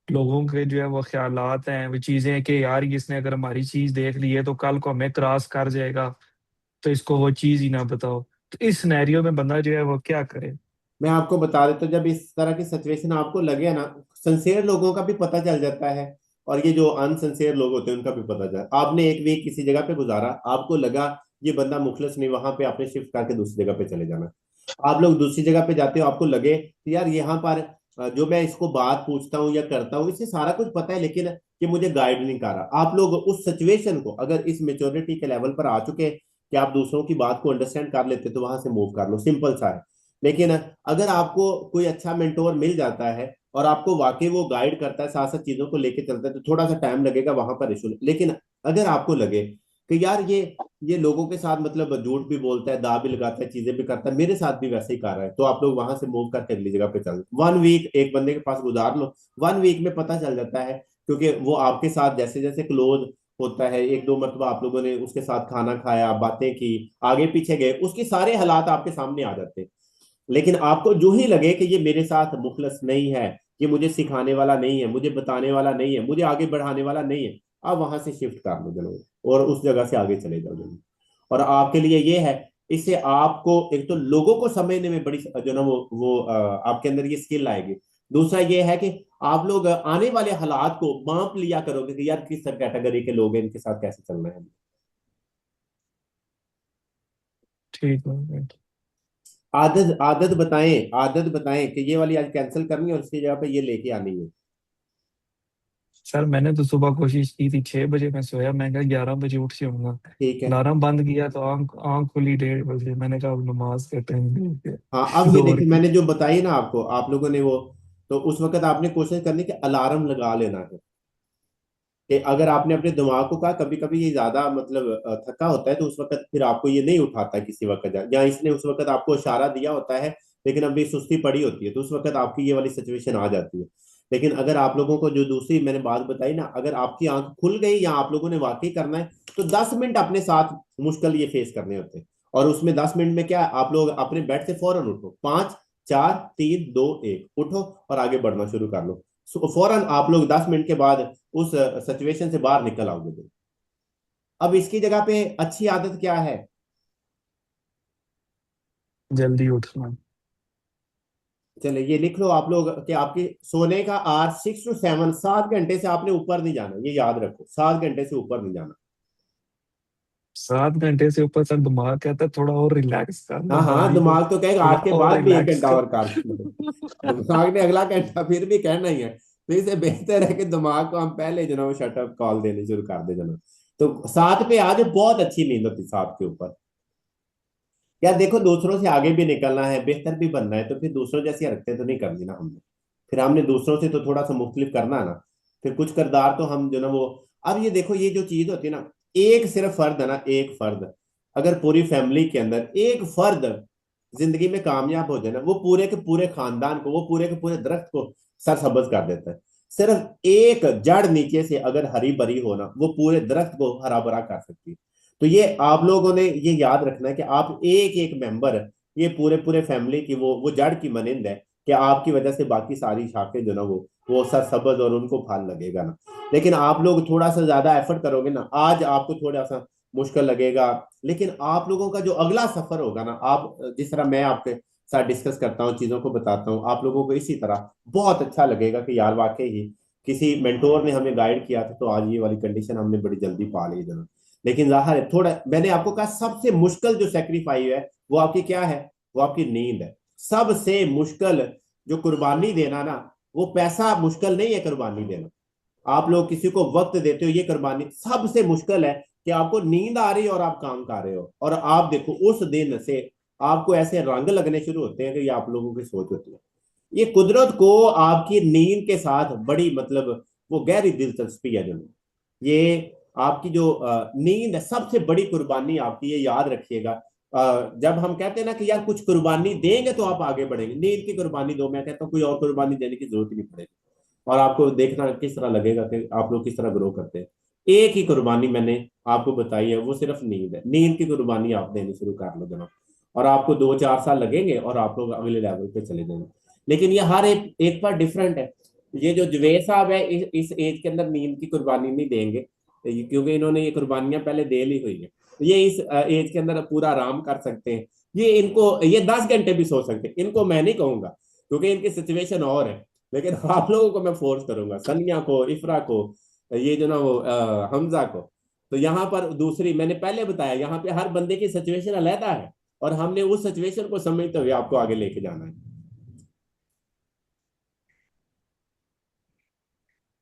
लोगों के जो है वो ख्यालात हैं, वो चीजें हैं कि यार इसने अगर हमारी चीज देख ली है तो कल को हमें क्रॉस कर जाएगा, तो इसको वो चीज ही ना बताओ। तो इस सिनेरियो में बंदा जो है वो क्या करे? मैं आपको बता देता हूँ, जब इस तरह की सिचुएशन आपको लगे ना, सिंसियर लोगों का भी पता चल जाता है और ये जो अनसिंसियर लोग होते हैं उनका भी पता चल। आपने एक वीक किसी जगह पे गुजारा, आपको लगा ये बंदा मुखलिस नहीं, वहां पे आपने शिफ्ट करके दूसरी जगह पे चले जाना। आप लोग दूसरी जगह पे जाते हो, आपको लगे कि यार यहाँ पर जो मैं इसको बात पूछता हूँ या करता हूँ इसे सारा कुछ पता है, लेकिन ये मुझे गाइड नहीं कर रहा। आप लोग उस सिचुएशन को अगर इस मेच्योरिटी के लेवल पर आ चुके हैं कि आप दूसरों की बात को अंडरस्टैंड कर लेते, तो वहां से मूव कर लो, सिंपल सा है। लेकिन अगर आपको कोई अच्छा मेंटोर मिल जाता है और आपको वाकई वो गाइड करता है, साथ साथ चीजों को लेके चलता है, तो थोड़ा सा टाइम लगेगा वहां पर इशू। लेकिन अगर आपको लगे कि यार ये लोगों के साथ मतलब झूठ भी बोलता है, दा भी लगाता है, चीजें भी करता है, मेरे साथ भी वैसे ही कर रहा है, तो आप लोग वहां से मूव करके अगली जगह पे चल, 1 वीक एक बंदे के पास गुजार लो। 1 वीक में पता चल जाता है, क्योंकि वो आपके साथ जैसे जैसे क्लोज होता है, एक दो मरतबा आप लोगों ने उसके साथ खाना खाया, बातें की, आगे पीछे गए, उसके सारे हालात आपके सामने आ जाते हैं। लेकिन आपको जो ही लगे कि ये मेरे साथ मुखलस नहीं है, ये मुझे सिखाने वाला नहीं है, मुझे बताने वाला नहीं है, मुझे आगे बढ़ाने वाला नहीं है, आप वहां से शिफ्ट कर लो जरूर और उस जगह से आगे चले जाओ जरूर। और आपके लिए ये है, इससे आपको एक तो लोगों को समझने में बड़ी जो ना वो आपके अंदर ये स्किल आएगी। दूसरा ये है कि आप लोग आने वाले हालात को माप लिया करोगे कि यार किस कैटेगरी के लोग हैं, इनके साथ कैसे चलना है। ठीक है। आदत आदत बताएं, आदत बताएं कि ये वाली आज कैंसिल करनी है और इसकी जगह पे ये लेके आनी है। सर मैंने तो सुबह कोशिश की थी, 6 बजे मैं सोया, मैं कहा 11 बजे उठ जाऊंगा। ठीक है। अलार्म बंद किया तो आंख आंख खुली 1:30 बजे, मैंने कहा अब नमाज का टाइम नहीं हाँ, अब है। ये दौर देखिए, की। मैंने जो बताई ना आपको, आप लोगों ने वो, तो उस वक्त आपने कोशिश करनी कि अलार्म लगा लेना है। कि अगर आपने अपने दिमाग को कहा कभी कभी ये ज्यादा मतलब थका होता है, तो उस वक्त फिर आपको ये नहीं उठाता है किसी वक्त, या इसने उस वक्त आपको इशारा दिया होता है लेकिन अभी सुस्ती पड़ी होती है, तो उस वक्त आपकी ये वाली सिचुएशन आ जाती है। लेकिन अगर आप लोगों को जो दूसरी मैंने बात बताई ना, अगर आपकी आंख खुल गई या आप लोगों ने वाकई करना है, तो 10 मिनट अपने साथ मुश्किल ये फेस करने होते हैं। और उसमें 10 मिनट में क्या, आप लोग अपने बेड से फौरन उठो, 5 4 3 2 1 उठो और आगे बढ़ना शुरू कर लो। फौरन आप लोग 10 मिनट के बाद उस सिचुएशन से बाहर निकल आओगे। अब इसकी जगह पे अच्छी आदत क्या है? जल्दी उठना। चले ये लिख लो आप लोग कि आपकी सोने का आर 6 to 7, 7 घंटे से आपने ऊपर नहीं जाना, ये याद रखो, 7 घंटे से ऊपर नहीं जाना। 7 घंटे से ऊपर सर दिमाग कहता है थोड़ा और रिलैक्स कर लो हाँ हाँ, बॉडी को, दिमाग तो कहेगा थोड़ा आज के और बाद भी एक रिलैक्स घंटा कर। और कर लो। दिमाग ने अगला घंटा फिर भी कहना ही है, तो इसे बेहतर है कि दिमाग को हम पहले जो ना वो शटअप कॉल देनी शुरू कर दे जना। तो 7 पे आज बहुत अच्छी नींद होती 7 के ऊपर। यार देखो, दूसरों से आगे भी निकलना है, बेहतर भी बनना है, तो फिर दूसरों जैसी हरकतें तो नहीं करनी ना हमने। फिर हमने दूसरों से तो थोड़ा सा मुख्तलिफ करना है ना। फिर कुछ किरदार तो हम जो ना वो, अब ये देखो, ये जो चीज होती है ना, एक सिर्फ फर्द है ना, एक फर्द, अगर पूरी फैमिली के अंदर एक फर्द जिंदगी में कामयाब हो जाए ना, वो पूरे के पूरे खानदान को, वो पूरे के पूरे दरख्त को सरसब्ज कर देता है। सिर्फ एक जड़ नीचे से अगर हरी भरी हो ना, वो पूरे दरख्त को हरा भरा कर सकती है। तो ये आप लोगों ने ये याद रखना है कि आप एक एक मेंबर, ये पूरे पूरे फैमिली की वो जड़ की मनिंद है, कि आपकी वजह से बाकी सारी शाखें जो ना वो सरसब्ज और उनको फल लगेगा ना। लेकिन आप लोग थोड़ा सा ज्यादा एफर्ट करोगे ना, आज आपको थोड़ा सा मुश्किल लगेगा, लेकिन आप लोगों का जो अगला सफर होगा ना, आप जिस तरह मैं आपके साथ डिस्कस करता हूँ, चीजों को बताता हूँ, आप लोगों को इसी तरह बहुत अच्छा लगेगा कि यार वाकई ही किसी मेंटोर ने हमें गाइड किया था, तो आज ये वाली कंडीशन हमने बड़ी जल्दी पा ली जना। लेकिन जाहिर है, थोड़ा मैंने आपको कहा सबसे मुश्किल जो सेक्रीफाइस है वो आपकी क्या है, वो आपकी नींद है। सबसे मुश्किल जो कुर्बानी देना ना, वो पैसा मुश्किल नहीं है कुर्बानी देना। आप लोग किसी को वक्त देते हो, ये कुर्बानी सबसे मुश्किल है, कि आपको नींद आ रही है और आप काम कर रहे हो, और आप देखो उस दिन से आपको ऐसे रंग लगने शुरू होते हैं कि ये आप लोगों की सोच होती है। ये कुदरत को आपकी नींद के साथ बड़ी मतलब वो गहरी दिलचस्पी है जो, ये आपकी जो नींद है सबसे बड़ी कुर्बानी आपकी, ये याद रखिएगा। जब हम कहते हैं ना कि यार कुछ कुर्बानी देंगे तो आप आगे बढ़ेंगे, नींद की कुर्बानी दो, मैं कहता हूँ कोई और कुर्बानी देने की जरूरत ही नहीं पड़ेगी। और आपको देखना किस तरह लगेगा कि आप लोग किस तरह ग्रो करते हैं। एक ही कुर्बानी मैंने आपको बताई है, वो सिर्फ नींद है। नींद की कुर्बानी आप देनी शुरू कर लो जनाब, और आपको 2-4 साल लगेंगे और आप लोग अगले लेवल पे चले जाएंगे। लेकिन ये हर एक बार डिफरेंट है। ये जो जुवेद साहब है, इस एज के अंदर नींद की कुर्बानी नहीं देंगे, क्योंकि इन्होंने ये कुर्बानियां पहले दे ली हुई है। ये इस एज के अंदर पूरा आराम कर सकते हैं। ये 10 घंटे भी सो सकते हैं, इनको मैं नहीं कहूंगा क्योंकि इनकी सिचुएशन और है। लेकिन आप लोगों को मैं फोर्स करूंगा, सनिया को, इफ्रा को, ये जो ना वो हमजा को। तो यहाँ पर दूसरी मैंने पहले बताया, यहाँ पे हर बंदे की सिचुएशन अलहदा है, और हमने उस सिचुएशन को समझते हुए आपको आगे लेके जाना है।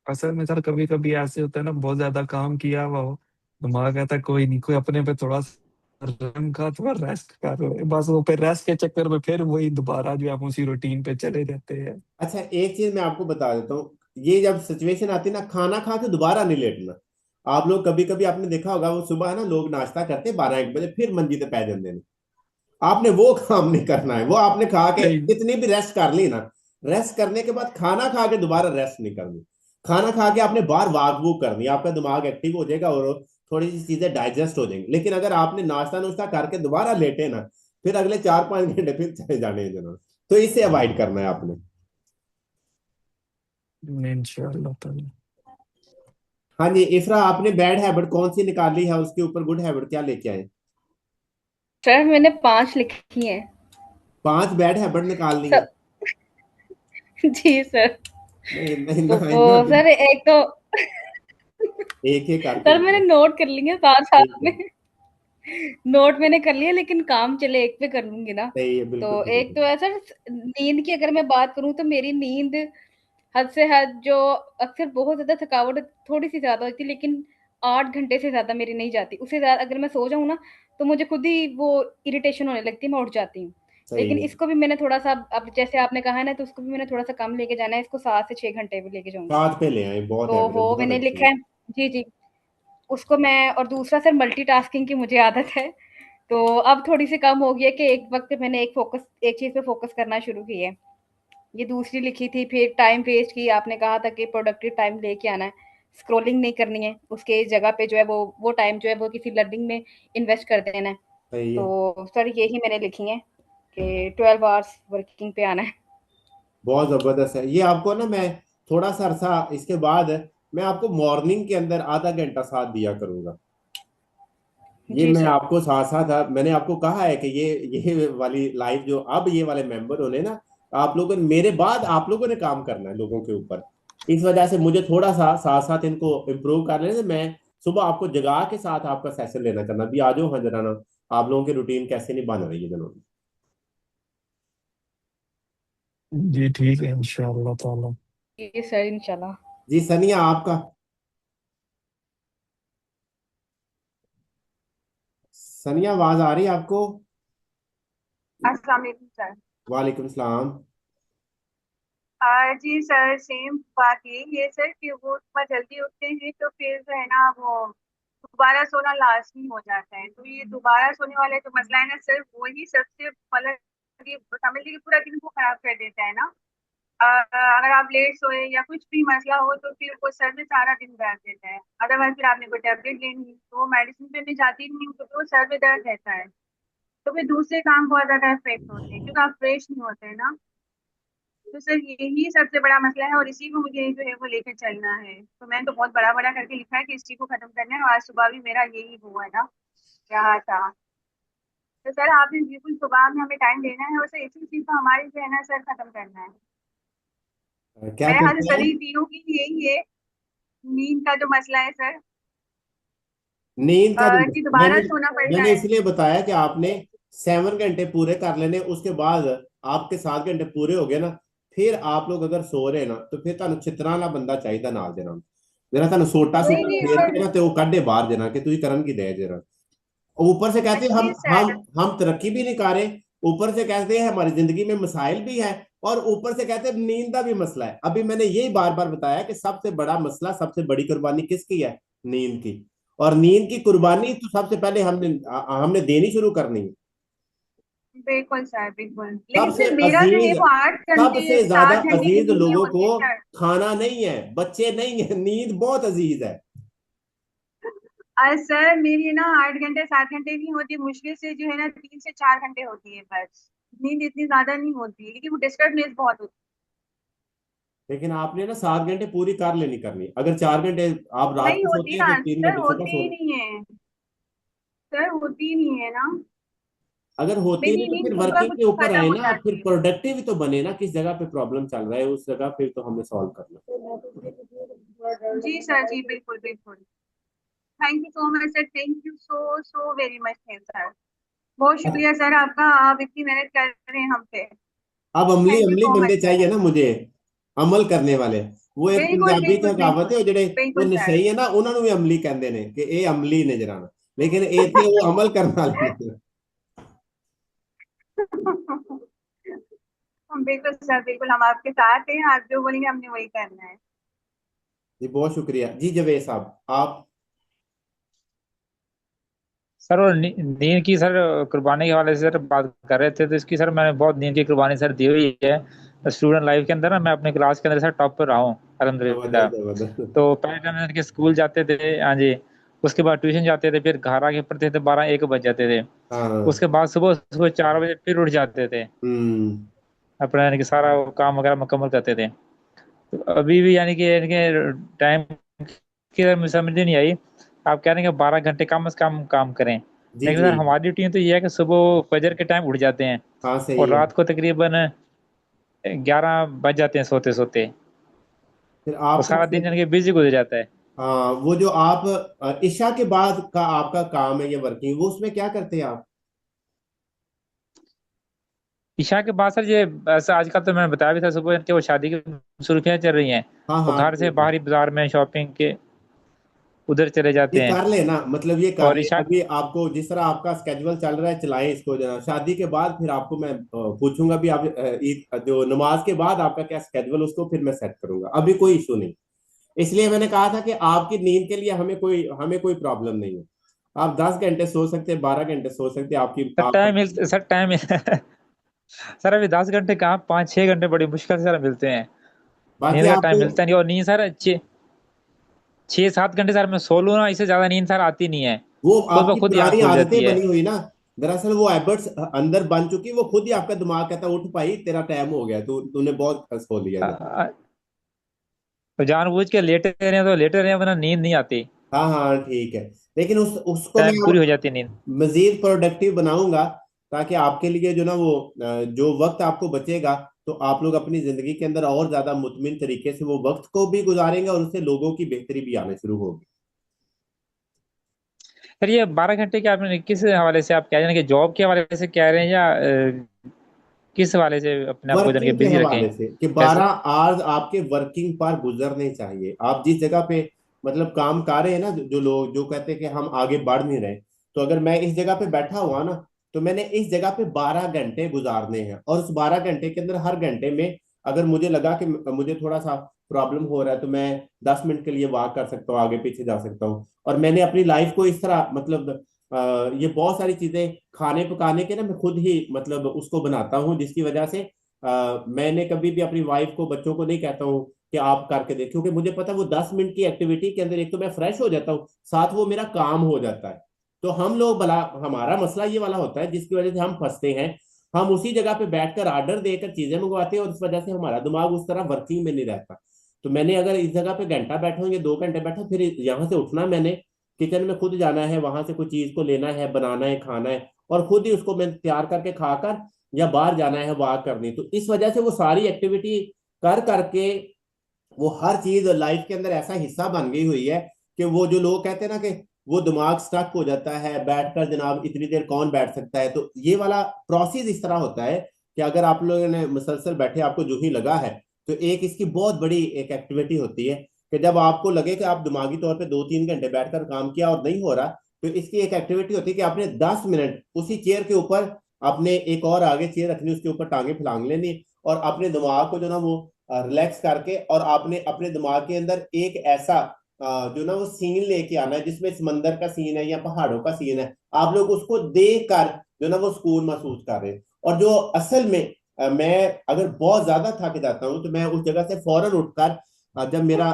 असल में सर कभी कभी ऐसे होता है ना, बहुत ज्यादा काम किया हुआ हो, दिमाग कहता है कोई नहीं, कोई अपने पे थोड़ा सा रहम खा, थोड़ा रेस्ट कर ले, बस वो फिर रेस्ट के चक्कर में फिर वही दोबारा जो है हम उसी रूटीन पे चले जाते हैं। अच्छा, एक चीज मैं आपको बता देता हूँ। ये जब सिचुएशन आती है ना, खाना खा के दोबारा नहीं लेटना। आप लोग कभी कभी आपने देखा होगा, वो सुबह है ना, लोग नाश्ता करते 12-1 बजे, फिर मंजी पे पै जाते हैं। आपने वो काम नहीं करना है। वो आपने खा के नहीं कितनी भी रेस्ट कर ली ना, रेस्ट करने के बाद खाना खा के दोबारा रेस्ट नहीं करनी। खाना खा के आपने बाहर वॉक वूक करनी, आपका दिमाग एक्टिव हो जाएगा और थोड़ी सी चीजें डाइजेस्ट हो जाएंगी। लेकिन अगर आपने नाश्ता नुश्ता करके दोबारा लेटे ना, फिर अगले 4-5 घंटे फिर चले जाने हैं जनाब। तो इसे अवॉइड करना है आपने। नहीं, इंशाल्लाह ताला। हाँ जी इफरा, आपने बैड हैबिट कौन सी निकाली है, उसके ऊपर गुड हैबिट क्या लेके आए? सर मैंने 5 लिखी हैं। 5 बैड हैबिट निकालनी है? सब जी सर। नहीं नहीं तो नहीं नहीं, सर एक तो एक एक करके सर मैंने बताओ। नोट कर ली है साथ-साथ ठीक है, में। नोट मैंने कर लिया, लेकिन काम चले एक पे कर लूँगी ना। सही है, तो बिल्कुल ठीक एक है। तो है सर, नींद की अगर मैं बात करूँ तो मेरी नींद हद से हद जो अक्सर बहुत ज़्यादा थकावट थोड़ी-सी ज़्यादा होती है, लेकिन 8 घंटे से ज़्यादा मेरी नहीं जाती। उससे ज़्यादा अगर मैं सो जाऊँ ना, तो मुझे खुद ही वो इरिटेशन होने लगती है, मैं उठ जाती हूँ। सही लेकिन है। इसको भी मैंने थोड़ा-सा, अब जैसे आपने कहा है ना, तो उसको भी मैंने थोड़ा-सा कम लेके जाना है, इसको 7 से 6 घंटे पे लेके जाऊँगी। 7 पे ले आए, बहुत तो एवरेज, वो बहुत मैंने अच्छी लिखा है। है। जी, जी। उसको मैं, और दूसरा सर मल्टीटास्किंग की मुझे आदत है। तो अब थोड़ी-सी कम हो गई है कि एक वक़्त पे मैंने एक चीज़ पे फ़ोकस करना शुरू की है। ये दूसरी लिखी थी, फिर टाइम वेस्ट की, आपने कहा था कि प्रोडक्टिव टाइम लेके आना है, स्क्रॉलिंग नहीं करनी है, उसके जगह पे जो है वो टाइम जो है वो किसी लर्निंग में इन्वेस्ट कर देना है। सही है। तो सर यही मैंने लिखी हैं कि 12 आवर्स वर्किंग पे आना है। बहुत जबरदस्त है ये। आपको ना मैं थोड़ा सा अरसा इसके बाद मैं आपको मॉर्निंग के अंदर आधा घंटा साथ दिया करूंगा। ये जी मैं सर। आपको साथ साथ मैंने आपको कहा है कि ये वाली लाइफ जो अब ये वाले मेंबर होने ना, आप लोगों ने मेरे बाद आप लोगों ने काम करना है लोगों के ऊपर। इस वजह से मुझे थोड़ा सा साथ साथ इनको इम्प्रूव कर लेने से मैं सुबह आपको जगा के साथ आपका सेशन लेना चाहना भी, आ जाओ हाँ जरा ना। आप लोगों की रूटीन कैसे नहीं बन रही है जनों। जी ठीक है इंशाल्लाह ताला। जी सर, इंशाल्लाह। जी सनिया आपका। सनिया आवाज आ रही है आपको? अस्सलाम वालेकुम सर। वालेकुम सलाम। जी सर, सेम बात यही है सर कि वो सुबह जल्दी उठते हैं तो फिर जो है ना वो दोबारा सोना लाजमी हो जाता है। तो ये दोबारा सोने वाला जो मसला है ना सर, वही सबसे मतलब ये समझ लीजिए पूरा दिन को खराब कर देता है ना। अगर आप लेट सोए या कुछ भी मसला हो तो फिर वो सर में सारा दिन दर्द देता है। अदरवाइज फिर आपने कोई टैबलेट लेनी है तो वो मेडिसिन पे मैं जाती नहीं हूँ क्योंकि वो सर में दर्द रहता है। तो फिर दूसरे काम बहुत ज्यादा इफेक्ट होते हैं क्योंकि आप फ्रेश नहीं होते हैं ना। तो सर यही सबसे बड़ा मसला है और इसी को मुझे जो है वो लेकर चलना है। तो मैंने तो बहुत बड़ा बड़ा करके लिखा है कि इस चीज को खत्म करना है और आज सुबह भी मेरा यही हुआ ना, रहा था। तो सर आपने बिल्कुल सुबह में हमें टाइम देना है और सर इसी चीज को हमारी जो है ना सर खत्म करना है। क्या मैं हर करते हैं? सभी तीनों की यही है, नींद का जो मसला है सर, नींद का जो कि दोबारा मैंने सोना पड़ता मैंने है। इसलिए बताया कि आपने 7 घंटे पूरे कर लेने, उसके बाद आपके 7 घंटे पूरे हो गए ना, फिर आप लोग अगर सो रहे ना, तो फिर ਤੁਹਾਨੂੰ चित्रा वाला बंदा चाहिए नाल देना, जरा ਤੁਹਾਨੂੰ सोटा नहीं सूटा नहीं फेर सर। के ना ते वो कड्डे बाहर देना कि तू करन की दे जरा। ऊपर से कहते हैं हम जी हम सर। हम तरक्की भी नहीं कर रहे, ऊपर से कहते हैं हमारी जिंदगी में मसाइल भी है, और ऊपर से कहते हैं नींद का भी मसला है। अभी मैंने यही बार बार बताया कि सबसे बड़ा मसला, सबसे बड़ी कुर्बानी किसकी है? नींद की। और नींद की कुर्बानी तो सबसे पहले हमने हमने देनी शुरू करनी है। बिल्कुल सर, बिल्कुल। लेकिन सबसे सर मेरा जो है अजीज, वो 8 घंटे सबसे ज्यादा 7 घंटे की अजीज नींद नहीं लोगों होती को है सर। खाना नहीं है, बच्चे नहीं है, नींद बहुत अजीज है। आज सर मेरी ना 8 घंटे 7 घंटे की होती है, मुश्किल से जो है ना 3 से 4 घंटे होती है बस। नींद इतनी ज्यादा नहीं होती है, लेकिन वो डिस्टर्बनेस बहुत होती लेकिन आपने ना 7 घंटे पूरी कर लेनी करनी, अगर 4 घंटे आप है। रात नहीं को होती सोती है ना फिर तीन सर, घंटे सुबह होती ही सो। नहीं है सर, होती ही नहीं है ना। अगर होती मेरी नहीं तो नींद फिर सुबह वर्किंग कुछ के ऊपर खत्म आए हो ना, आप जाती फिर है। प्रोडक्टिव ही तो बने ना, किस जगह पे प्रॉब्लम चल रहा है उस जगह फिर तो हमें सॉल्व करना। जी सर, जी बिल्कुल बिल्कुल। Thank you so much sir, thank you so so very much sir. बहुत शुक्रिया सर आपका, आप इतनी मेहनत कर रहे हैं हम पे। अब अमली थैंक यू अमली सो मच बंदे सर। चाहिए ना मुझे, अमल करने वाले। वो एक बिल्कुल पंजाबी बिल्कुल च कहावत बिल्कुल है, ਜਿਹੜੇ ਉਹ बिल्कुल सर। नशई है ना उन्होंने भी अमली कहते हैं कि ये अमली ने जरा, लेकिन ये थे वो अमल करने वाले ने। बिल्कुल सर, बिल्कुल हम आपके साथ हैं, आप जो बोलेंगे हमने वही करना है। जी बहुत शुक्रिया जी जवेद साहब आप। सर वो नींद की सर कुर्बानी के हवाले से सर बात कर रहे थे, तो इसकी सर मैंने बहुत नींद की कुर्बानी सर दी हुई है स्टूडेंट लाइफ के अंदर ना। मैं अपने क्लास के अंदर सर टॉप पर रहा हूँ अल्हम्दुलिल्लाह। जबरदस्त जबरदस्त। तो पहले टाइम में के स्कूल जाते थे, हाँ जी, उसके बाद ट्यूशन जाते थे, फिर घर आके पढ़ते थे, 12-1 बज जाते थे। हाँ। उसके बाद सुबह सुबह 4 बजे फिर उठ जाते थे, हम्म। अपना यानी कि सारा वो काम वगैरह मुकम्मल करते थे। तो अभी भी यानी कि इनके टाइम की मुझे समझ नहीं आई। आप कह रहे हैं कि 12 घंटे कम से कम काम करें, जी लेकिन जी। सर हमारी रूटीन तो ये है कि सुबह फजर के टाइम उठ जाते हैं हाँ सही और है। रात को तकरीबन 11 बज जाते हैं सोते सोते। फिर और आपका सारा दिन यानी कि बिजी गुजर जाता है। हाँ वो जो आप ईशा के बाद का आपका काम है ये वर्किंग, वो उसमें क्या करते हैं आप? ईशा के बाद सर ये ऐसा आजकल तो मैंने बताया भी था सुबह कि वो शादी की मसरूफियाँ चल रही हैं। हाँ वो हाँ घर से ठीक है। बाहरी बाजार में शॉपिंग के उधर चले ये जाते हैं। कर लेना, मतलब ये कर और ले ईशा अभी, आपको जिस तरह आपका स्केड्यूल चल रहा है चलाएं इसको जरा। शादी के बाद फिर आपको मैं पूछूंगा भी आप ईद जो नमाज के बाद आपका क्या स्केड्यूल, उसको फिर मैं सेट करूंगा, अभी कोई इशू नहीं। इसलिए मैंने कहा था कि आपकी नींद के लिए हमें कोई प्रॉब्लम नहीं है। आप 10 घंटे सो सकते हैं, 12 घंटे सो सकते हैं, आपकी सर आपका टाइम मिल सर टाइम सर अभी 10 घंटे कहाँ, 5-6 घंटे बड़ी मुश्किल से सर मिलते हैं। बाकी नींद का टाइम आपको मिलता नहीं, और नींद सर 6-7 घंटे सर मैं सो लूँ ना, इससे ज्यादा नींद सर आती नहीं है। वो खुद ब आपकी खुद ही आँख पुरानी खुल जाती आदतें है। बनी हुई ना, दरअसल वो हैबिट्स अंदर बन चुकी, वो खुद ही आपका दिमाग कहता है उठ भाई तेरा टाइम हो गया, तूने बहुत सो लिया जा। तो जानबूझ के लेटे रहे हैं तो लेटे रहे हैं, वरना नींद नहीं आती। हाँ हाँ ठीक है। लेकिन उसको मैं टाइम पूरी अब हो जाती है नींद। मजीद प्रोडक्टिव बनाऊंगा, ताकि आपके लिए जो ना वो जो वक्त आपको बचेगा, तो आप लोग अपनी जिंदगी के अंदर और ज्यादा मुतमिन तरीके से वो वक्त को भी गुजारेंगे और उससे लोगों की बेहतरी भी आने शुरू होगी। सर ये 12 घंटे के आपने किस हवाले से आप कह रहे हैं कि जॉब के हवाले से कह रहे हैं, या किस हवाले से अपने आप को जान के वर्किंग के बिजी रखें हवाले से कि कैसे? 12 आवर्स आपके वर्किंग पर गुजरने चाहिए। आप जिस जगह पे मतलब काम कर रहे हैं ना, जो लोग जो कहते हैं कि हम आगे बढ़ नहीं रहे, तो अगर मैं इस जगह पे बैठा हुआ ना, तो मैंने इस जगह पे 12 घंटे गुजारने हैं, और उस 12 घंटे के अंदर हर घंटे में अगर मुझे लगा कि मुझे थोड़ा सा प्रॉब्लम हो रहा है, तो मैं 10 मिनट के लिए वॉक कर सकता हूँ, आगे पीछे जा सकता हूँ। और मैंने अपनी लाइफ को इस तरह मतलब ये बहुत सारी चीजें खाने पकाने के ना मैं खुद ही मतलब उसको बनाता हूँ, जिसकी वजह से मैंने कभी भी अपनी वाइफ को बच्चों को नहीं कहता हूँ कि आप करके देखो, क्योंकि मुझे पता है वो 10 मिनट की एक्टिविटी के अंदर एक तो मैं फ्रेश हो जाता हूँ, साथ वो मेरा काम हो जाता है। तो हम लोग भला हमारा मसला ये वाला होता है जिसकी वजह से हम फंसते हैं। हम उसी जगह पे बैठकर ऑर्डर देकर चीजें मंगवाते हैं और इस वजह से हमारा दिमाग उस तरह वर्किंग में नहीं रहता। तो मैंने अगर इस जगह पे घंटा बैठा हूँ या 2 घंटे बैठा, फिर यहाँ से उठना, मैंने किचन में खुद जाना है, वहां से कुछ चीज को लेना है, बनाना है, खाना है, और खुद ही उसको मैं तैयार करके खाकर या बाहर जाना है वॉक करनी। तो इस वजह से वो सारी एक्टिविटी कर करके वो हर चीज लाइफ के अंदर ऐसा हिस्सा बन गई हुई है कि वो जो लोग कहते हैं ना कि वो दिमाग स्टक हो जाता है, बैठकर जनाब इतनी देर कौन बैठ सकता है, तो ये वाला प्रोसेस इस तरह होता है कि अगर आप लोगों ने मुसलसल बैठे आपको जो ही लगा है, तो एक इसकी बहुत बड़ी एक एक्टिविटी होती है कि जब आपको लगे कि आप दिमागी तौर पे 2-3 घंटे बैठकर काम किया और नहीं हो रहा, तो इसकी एक एक्टिविटी होती है कि आपने 10 मिनट उसी चेयर के ऊपर अपने एक और आगे चेयर रखनी, उसके ऊपर टांगे फैलांग लेनी, और अपने दिमाग को जो ना वो रिलैक्स करके, और आपने अपने दिमाग के अंदर एक ऐसा जो ना वो सीन लेके आना है जिसमें समंदर का सीन है या पहाड़ों का सीन है, आप लोग उसको देख कर जो ना वो सुकून महसूस कर रहे हैं। और जो असल में मैं अगर बहुत ज्यादा थक जाता हूँ तो मैं उस जगह से फौरन उठकर जब मेरा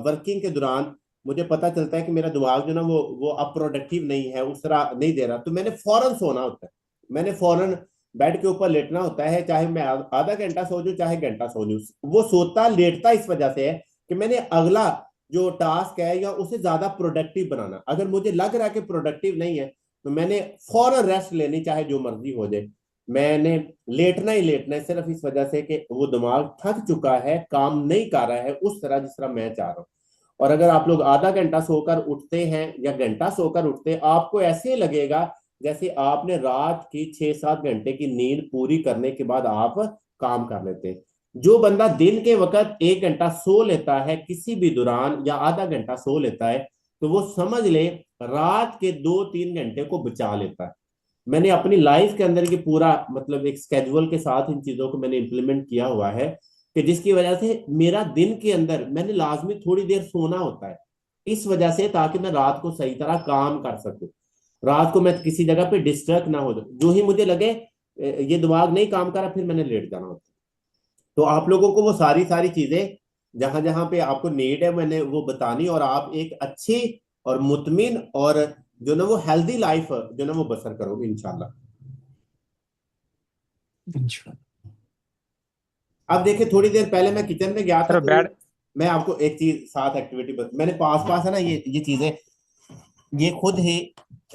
वर्किंग के दौरान मुझे पता चलता है कि मेरा दिमाग जो ना वो अब प्रोडक्टिव नहीं है, उस तरह नहीं दे रहा, तो मैंने फौरन सोना होता है। मैंने फौरन बेड के ऊपर लेटना होता है, चाहे मैं आधा घंटा सो जाऊं चाहे घंटा सो जाऊं। वो सोता लेटता इस वजह से है कि मैंने अगला जो टास्क है या उसे ज्यादा प्रोडक्टिव बनाना। अगर मुझे लग रहा है कि प्रोडक्टिव नहीं है तो मैंने फौरन रेस्ट लेनी, चाहे जो मर्जी हो जाए। मैंने लेटना ही लेटना है सिर्फ इस वजह से कि वो दिमाग थक चुका है, काम नहीं कर रहा है उस तरह जिस तरह मैं चाह रहा हूँ। और अगर आप लोग आधा घंटा सोकर उठते हैं या घंटा सोकर उठते हैं, आपको ऐसे लगेगा जैसे आपने रात की 6-7 घंटे की नींद पूरी करने के बाद आप काम कर लेते हैं। जो बंदा दिन के वक्त 1 घंटा सो लेता है किसी भी दौरान या आधा घंटा सो लेता है, तो वो समझ ले रात के 2-3 घंटे को बचा लेता है। मैंने अपनी लाइफ के अंदर ये पूरा मतलब एक स्केड्यूल के साथ इन चीजों को मैंने इंप्लीमेंट किया हुआ है कि जिसकी वजह से मेरा दिन के अंदर मैंने लाजमी थोड़ी देर सोना होता है, इस वजह से ताकि मैं रात को सही तरह काम कर सकूं, रात को मैं किसी जगह पे डिस्ट्रैक्ट ना हो जाऊं। जो ही मुझे लगे ये दिमाग नहीं काम कर रहा, फिर मैंने लेट जाना होता है। तो आप लोगों को वो सारी सारी चीजें जहां जहां पे आपको नीड है मैंने वो बतानी, और आप एक अच्छी और मुतमिन और जो ना वो हेल्दी लाइफ जो ना वो बसर करोगे इंशाल्लाह। इंशाल्लाह। अब देखिए थोड़ी देर पहले मैं किचन में गया था सर तो बैड मैं आपको एक चीज साथ एक्टिविटी मैंने पास पास है ना ये चीजें, ये खुद ही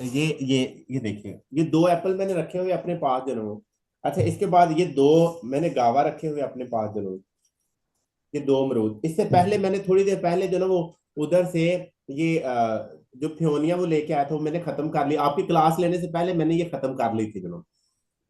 ये देखिए ये 2 एप्पल मैंने रखे हुए अपने पास जो ना वो। अच्छा, इसके बाद ये 2 मैंने गावा रखे हुए अपने पास जो ना वो, ये 2 अमरूद। इससे पहले मैंने थोड़ी देर पहले जो ना वो उधर से ये जो फ्योनिया वो लेके आया था वो मैंने खत्म कर लिया। आपकी क्लास लेने से पहले मैंने ये खत्म कर ली थी जनाब,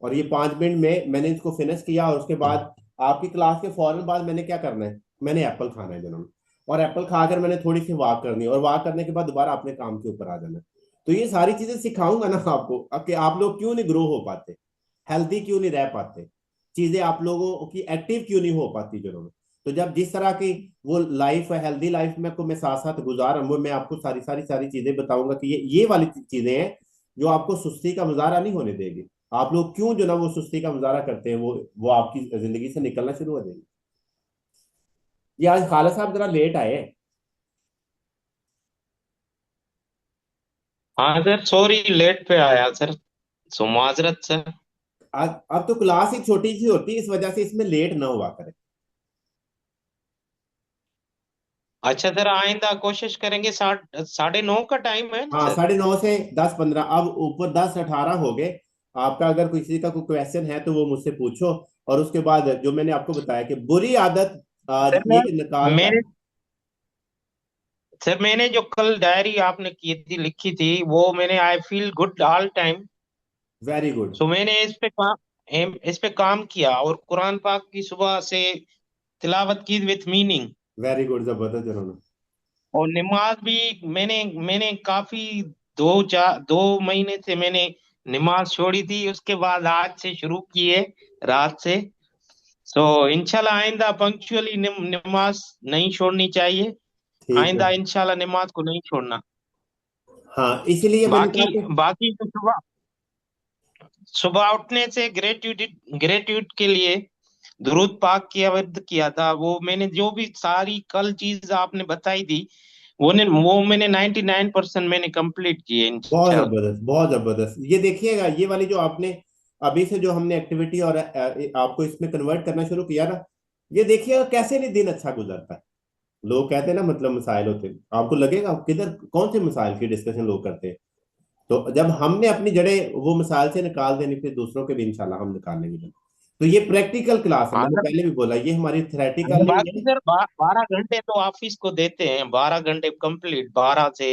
और ये 5 मिनट में मैंने इसको फिनिश किया। और उसके बाद आपकी क्लास के फौरन बाद मैंने क्या करना है, मैंने एप्पल खाना है जनाब, और एप्पल खाकर मैंने थोड़ी सी वॉक करनी है, और वॉक करने के बाद दोबारा अपने काम के ऊपर आ जाना है। तो ये सारी चीजें सिखाऊंगा ना आपको कि आप लोग क्यों नहीं ग्रो हो पाते, हेल्दी क्यों नहीं रह पाते, चीजें आप लोगों की एक्टिव क्यों नहीं हो पाती जरूर। तो जब जिस तरह की वो लाइफ है, हेल्दी लाइफ में को मैं साथ साथ गुजार रहा हूँ, वो मैं आपको सारी सारी सारी चीजें बताऊंगा कि ये वाली चीजें हैं जो आपको सुस्ती का मुजाहरा नहीं होने देगी। आप लोग क्यों जो ना वो सुस्ती का मुजाहरा करते हैं, वो आपकी जिंदगी से निकलना शुरू हो जाएगी। ये आज खाला साहब जरा लेट आए हैं। हाँ सर, सॉरी लेट पे आया सर, सो माजरत सर। आज अब तो क्लास ही छोटी सी होती है, इस वजह से इसमें लेट ना हुआ करे। अच्छा सर, आइंदा कोशिश करेंगे। 9:30 का टाइम है ना हाँ, सर? 9:30 से 10:15, अब ऊपर 10:18 हो गए। आपका अगर किसी का कोई क्वेश्चन है तो वो मुझसे पूछो। और उसके बाद जो मैंने आपको बताया कि बुरी आदत आज सर मैं एक निकाल कर। मैंने सर मैंने जो कल डायरी आपने की थी, लिखी थी, वो मैंने I feel good all time. Very good. So मैंने इस पे काम किया और कुरान पाक की सुबह से तिलावत की विथ मीनिंग। वेरी गुड, जबरदस्त जनाब। और नमाज भी मैंने मैंने काफी 2 महीने से मैंने नमाज छोड़ी थी, उसके बाद आज से शुरू की है, रात से। सो इंशाल्लाह आइंदा पंक्चुअली नमाज नहीं छोड़नी चाहिए। ठीक है। आइंदा इंशाल्लाह नमाज को नहीं छोड़ना। हाँ, इसीलिए मैंने बाकी कहा कि बाकी तो सुबह सुबह उठने से ग्रेट्यूड के लिए दुरूद पाक की अवध किया था। वो मैंने जो भी सारी कल चीज आपने बताई थी, वो मैंने 99% मैंने कंप्लीट किए बहुत इंशाल्लाह। जबरदस्त, बहुत जबरदस्त। ये देखिएगा, ये वाली जो आपने अभी से जो हमने एक्टिविटी और आपको इसमें कन्वर्ट करना शुरू किया ना, ये देखिएगा कैसे नहीं दिन अच्छा गुजरता है। लोग कहते हैं ना मतलब मसाइल होते हैं, आपको लगेगा किधर कौन से मसाइल की डिस्कशन लोग करते हैं। तो जब हमने अपनी जड़ें वो मिसाल से निकाल देनी, फिर दूसरों के भी इंशाल्लाह हम निकाल लेंगे। तो ये प्रैक्टिकल क्लास है, हाँ मैंने सर। पहले भी बोला, ये हमारी थ्योरेटिकल नहीं बाकी है। सर 12 घंटे तो ऑफिस को देते हैं, 12 घंटे कंप्लीट, 12 से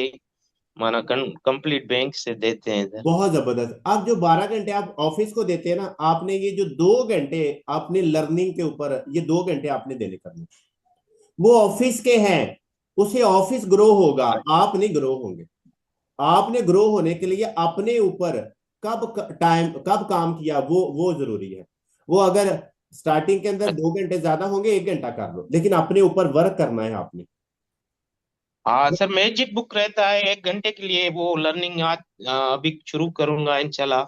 माना कंप्लीट बैंक से देते हैं सर। बहुत जबरदस्त। आप जो 12 घंटे आप ऑफिस को देते हैं ना, आपने ये जो 2 घंटे आपने लर्निंग के ऊपर, ये 2 घंटे आपने देने करने, वो ऑफिस के हैं। उसे ऑफिस ग्रो होगा, आप नहीं ग्रो होंगे। आपने ग्रो होने के लिए अपने ऊपर कब काम किया वो जरूरी है। वो अगर स्टार्टिंग के अंदर 2 घंटे ज्यादा होंगे, 1 घंटा कर लो, लेकिन अपने ऊपर वर्क करना है आपने। हाँ सर, मैजिक बुक रहता है 1 घंटे के लिए, वो लर्निंग आज अभी शुरू करूंगा इंशाल्लाह।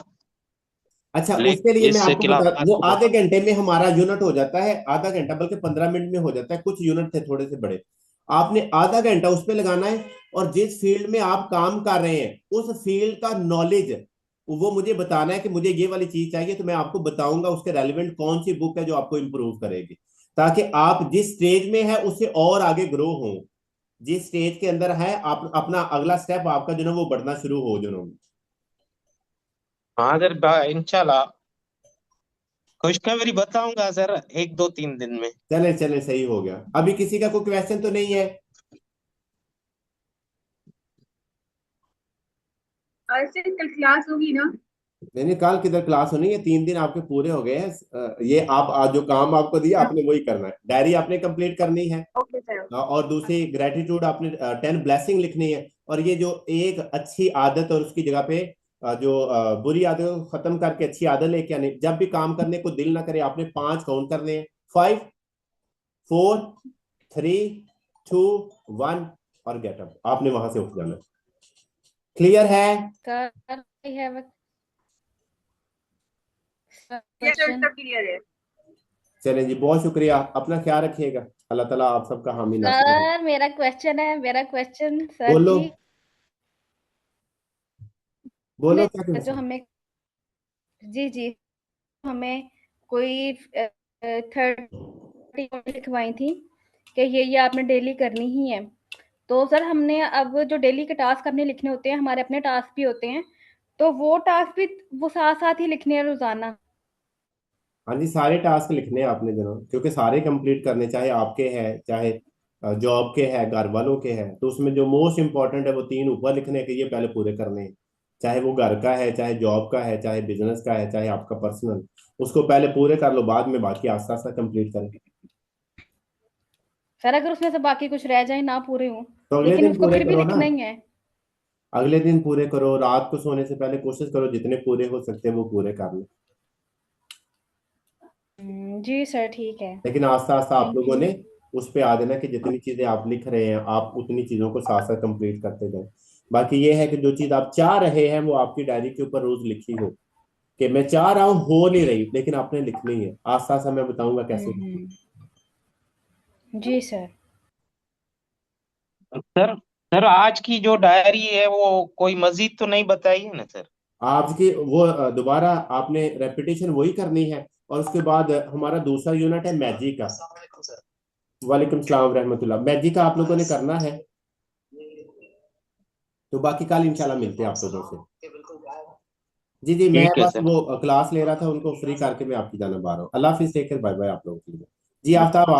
अच्छा, ले उसके लिए मैं इस आपको बता, क्लास वो को। आधे घंटे में हमारा यूनिट हो जाता है, आधा घंटा बल्कि 15 मिनट में हो जाता है, कुछ यूनिट थे थोड़े से बड़े। आपने आधा घंटा उस पर लगाना है, और जिस फील्ड में आप काम कर रहे हैं उस फील्ड का नॉलेज वो मुझे बताना है कि मुझे ये वाली चीज चाहिए, तो मैं आपको बताऊंगा उसके रेलिवेंट कौन सी बुक है जो आपको इंप्रूव करेगी, ताकि आप जिस स्टेज में है उससे और आगे ग्रो हो। जिस स्टेज के अंदर है आप अपना अगला स्टेप आपका जो है वो बढ़ना शुरू हो जो है। हाँ सर, इंशाल्लाह खुशखबरी बताऊंगा सर 1 2 3 दिन में। चले चले, सही हो गया। अभी किसी का कोई क्वेश्चन तो नहीं है? ऐसे कल क्लास होगी ना? नहीं नहीं, कल किधर क्लास होनी है, 3 दिन आपके पूरे हो गए हैं। ये आप आज जो काम आपको दिया आपने वही करना है, डायरी आपने कंप्लीट करनी है। Okay sir. और दूसरी ग्रेटिट्यूड आपने 10 ब्लेसिंग लिखनी है। और ये जो एक अच्छी आदत और उसकी जगह पे जो बुरी आदत को खत्म करके अच्छी आदत लेके आनी, जब भी काम करने को दिल ना करे आपने 5 काउंट करने हैं, 5 4 3 2 1, और गेट अप, आपने वहां से उठ जाना। क्लियर है? सर आई हैव अ ये सर क्वेश्चन। सब क्लियर है। चलें जी, बहुत शुक्रिया, अपना ख्याल रखिएगा। अल्लाह ताला आप सबका हामी नासिर हो। सर मेरा क्वेश्चन सर बोलो जी बोलो, ने क्या जो क्वेश्चन? हमें जी जी हमें कोई थर्ड लिखवाई थी कि ये आपने डेली करनी ही है। तो सर हमने अब जो डेली के टास्क हमने लिखने होते हैं, हमारे अपने टास्क भी होते हैं, तो वो टास्क भी वो साथ साथ ही लिखने हैं रोजाना। हाँ जी, सारे टास्क लिखने हैं आपने जनाब, क्योंकि सारे कंप्लीट करने, चाहे आपके हैं चाहे जॉब के हैं घर वालों के हैं, तो उसमें जो मोस्ट इंपॉर्टेंट है वो 3 ऊपर लिखने के, ये पहले पूरे करने हैं। चाहे वो घर का है, चाहे जॉब का है, चाहे बिजनेस का है, चाहे आपका पर्सनल, उसको पहले पूरे कर लो, बाद में बाकी आस्ता आस्ता कंप्लीट करें। सर अगर उसमें से बाकी कुछ रह जाए, ना पूरे हो, तो अगले लेकिन दिन उसको पूरे फिर भी करो ना, लिखना ही है। अगले दिन पूरे करो, रात को सोने से पहले कोशिश करो जितने पूरे हो सकते हैं वो पूरे कर लो। जी सर ठीक है। लेकिन आस्ता आस्ता आप थैंक लोगों यू। ने उस पे आ जाना कि जितनी चीजें आप लिख रहे हैं आप उतनी चीजों को साथ साथ कंप्लीट करते जाएं। बाकी ये है कि जो चीज आप चाह रहे हैं वो आपकी डायरी के ऊपर रोज लिखी हो, कि मैं चाह रहा हूँ हो नहीं रही, लेकिन आपने लिखनी है। आस्ता आस्ता मैं बताऊंगा कैसे लिखनी है। जी सर। सर सर, आज की जो डायरी है वो कोई मजीद तो नहीं बताई है ना सर? आपकी वो दोबारा आपने रेपिटेशन वही करनी है, और उसके बाद हमारा दूसरा यूनिट है मैजिक का। वालेकुम सलाम रहमतुल्लाह। मैजिक का आप लोगों ने करना है, तो बाकी कल इंशाल्लाह मिलते हैं आप लोगों से। जी जी, मैं ठीक है बस सर। वो क्लास ले रहा था, उनको फ्री करके मैं आपकी जाना आ रहा हूँ। अल्लाह हाफिज, टेक केयर, बाय बाय आप लोगों के लिए। जी आफ्ताब।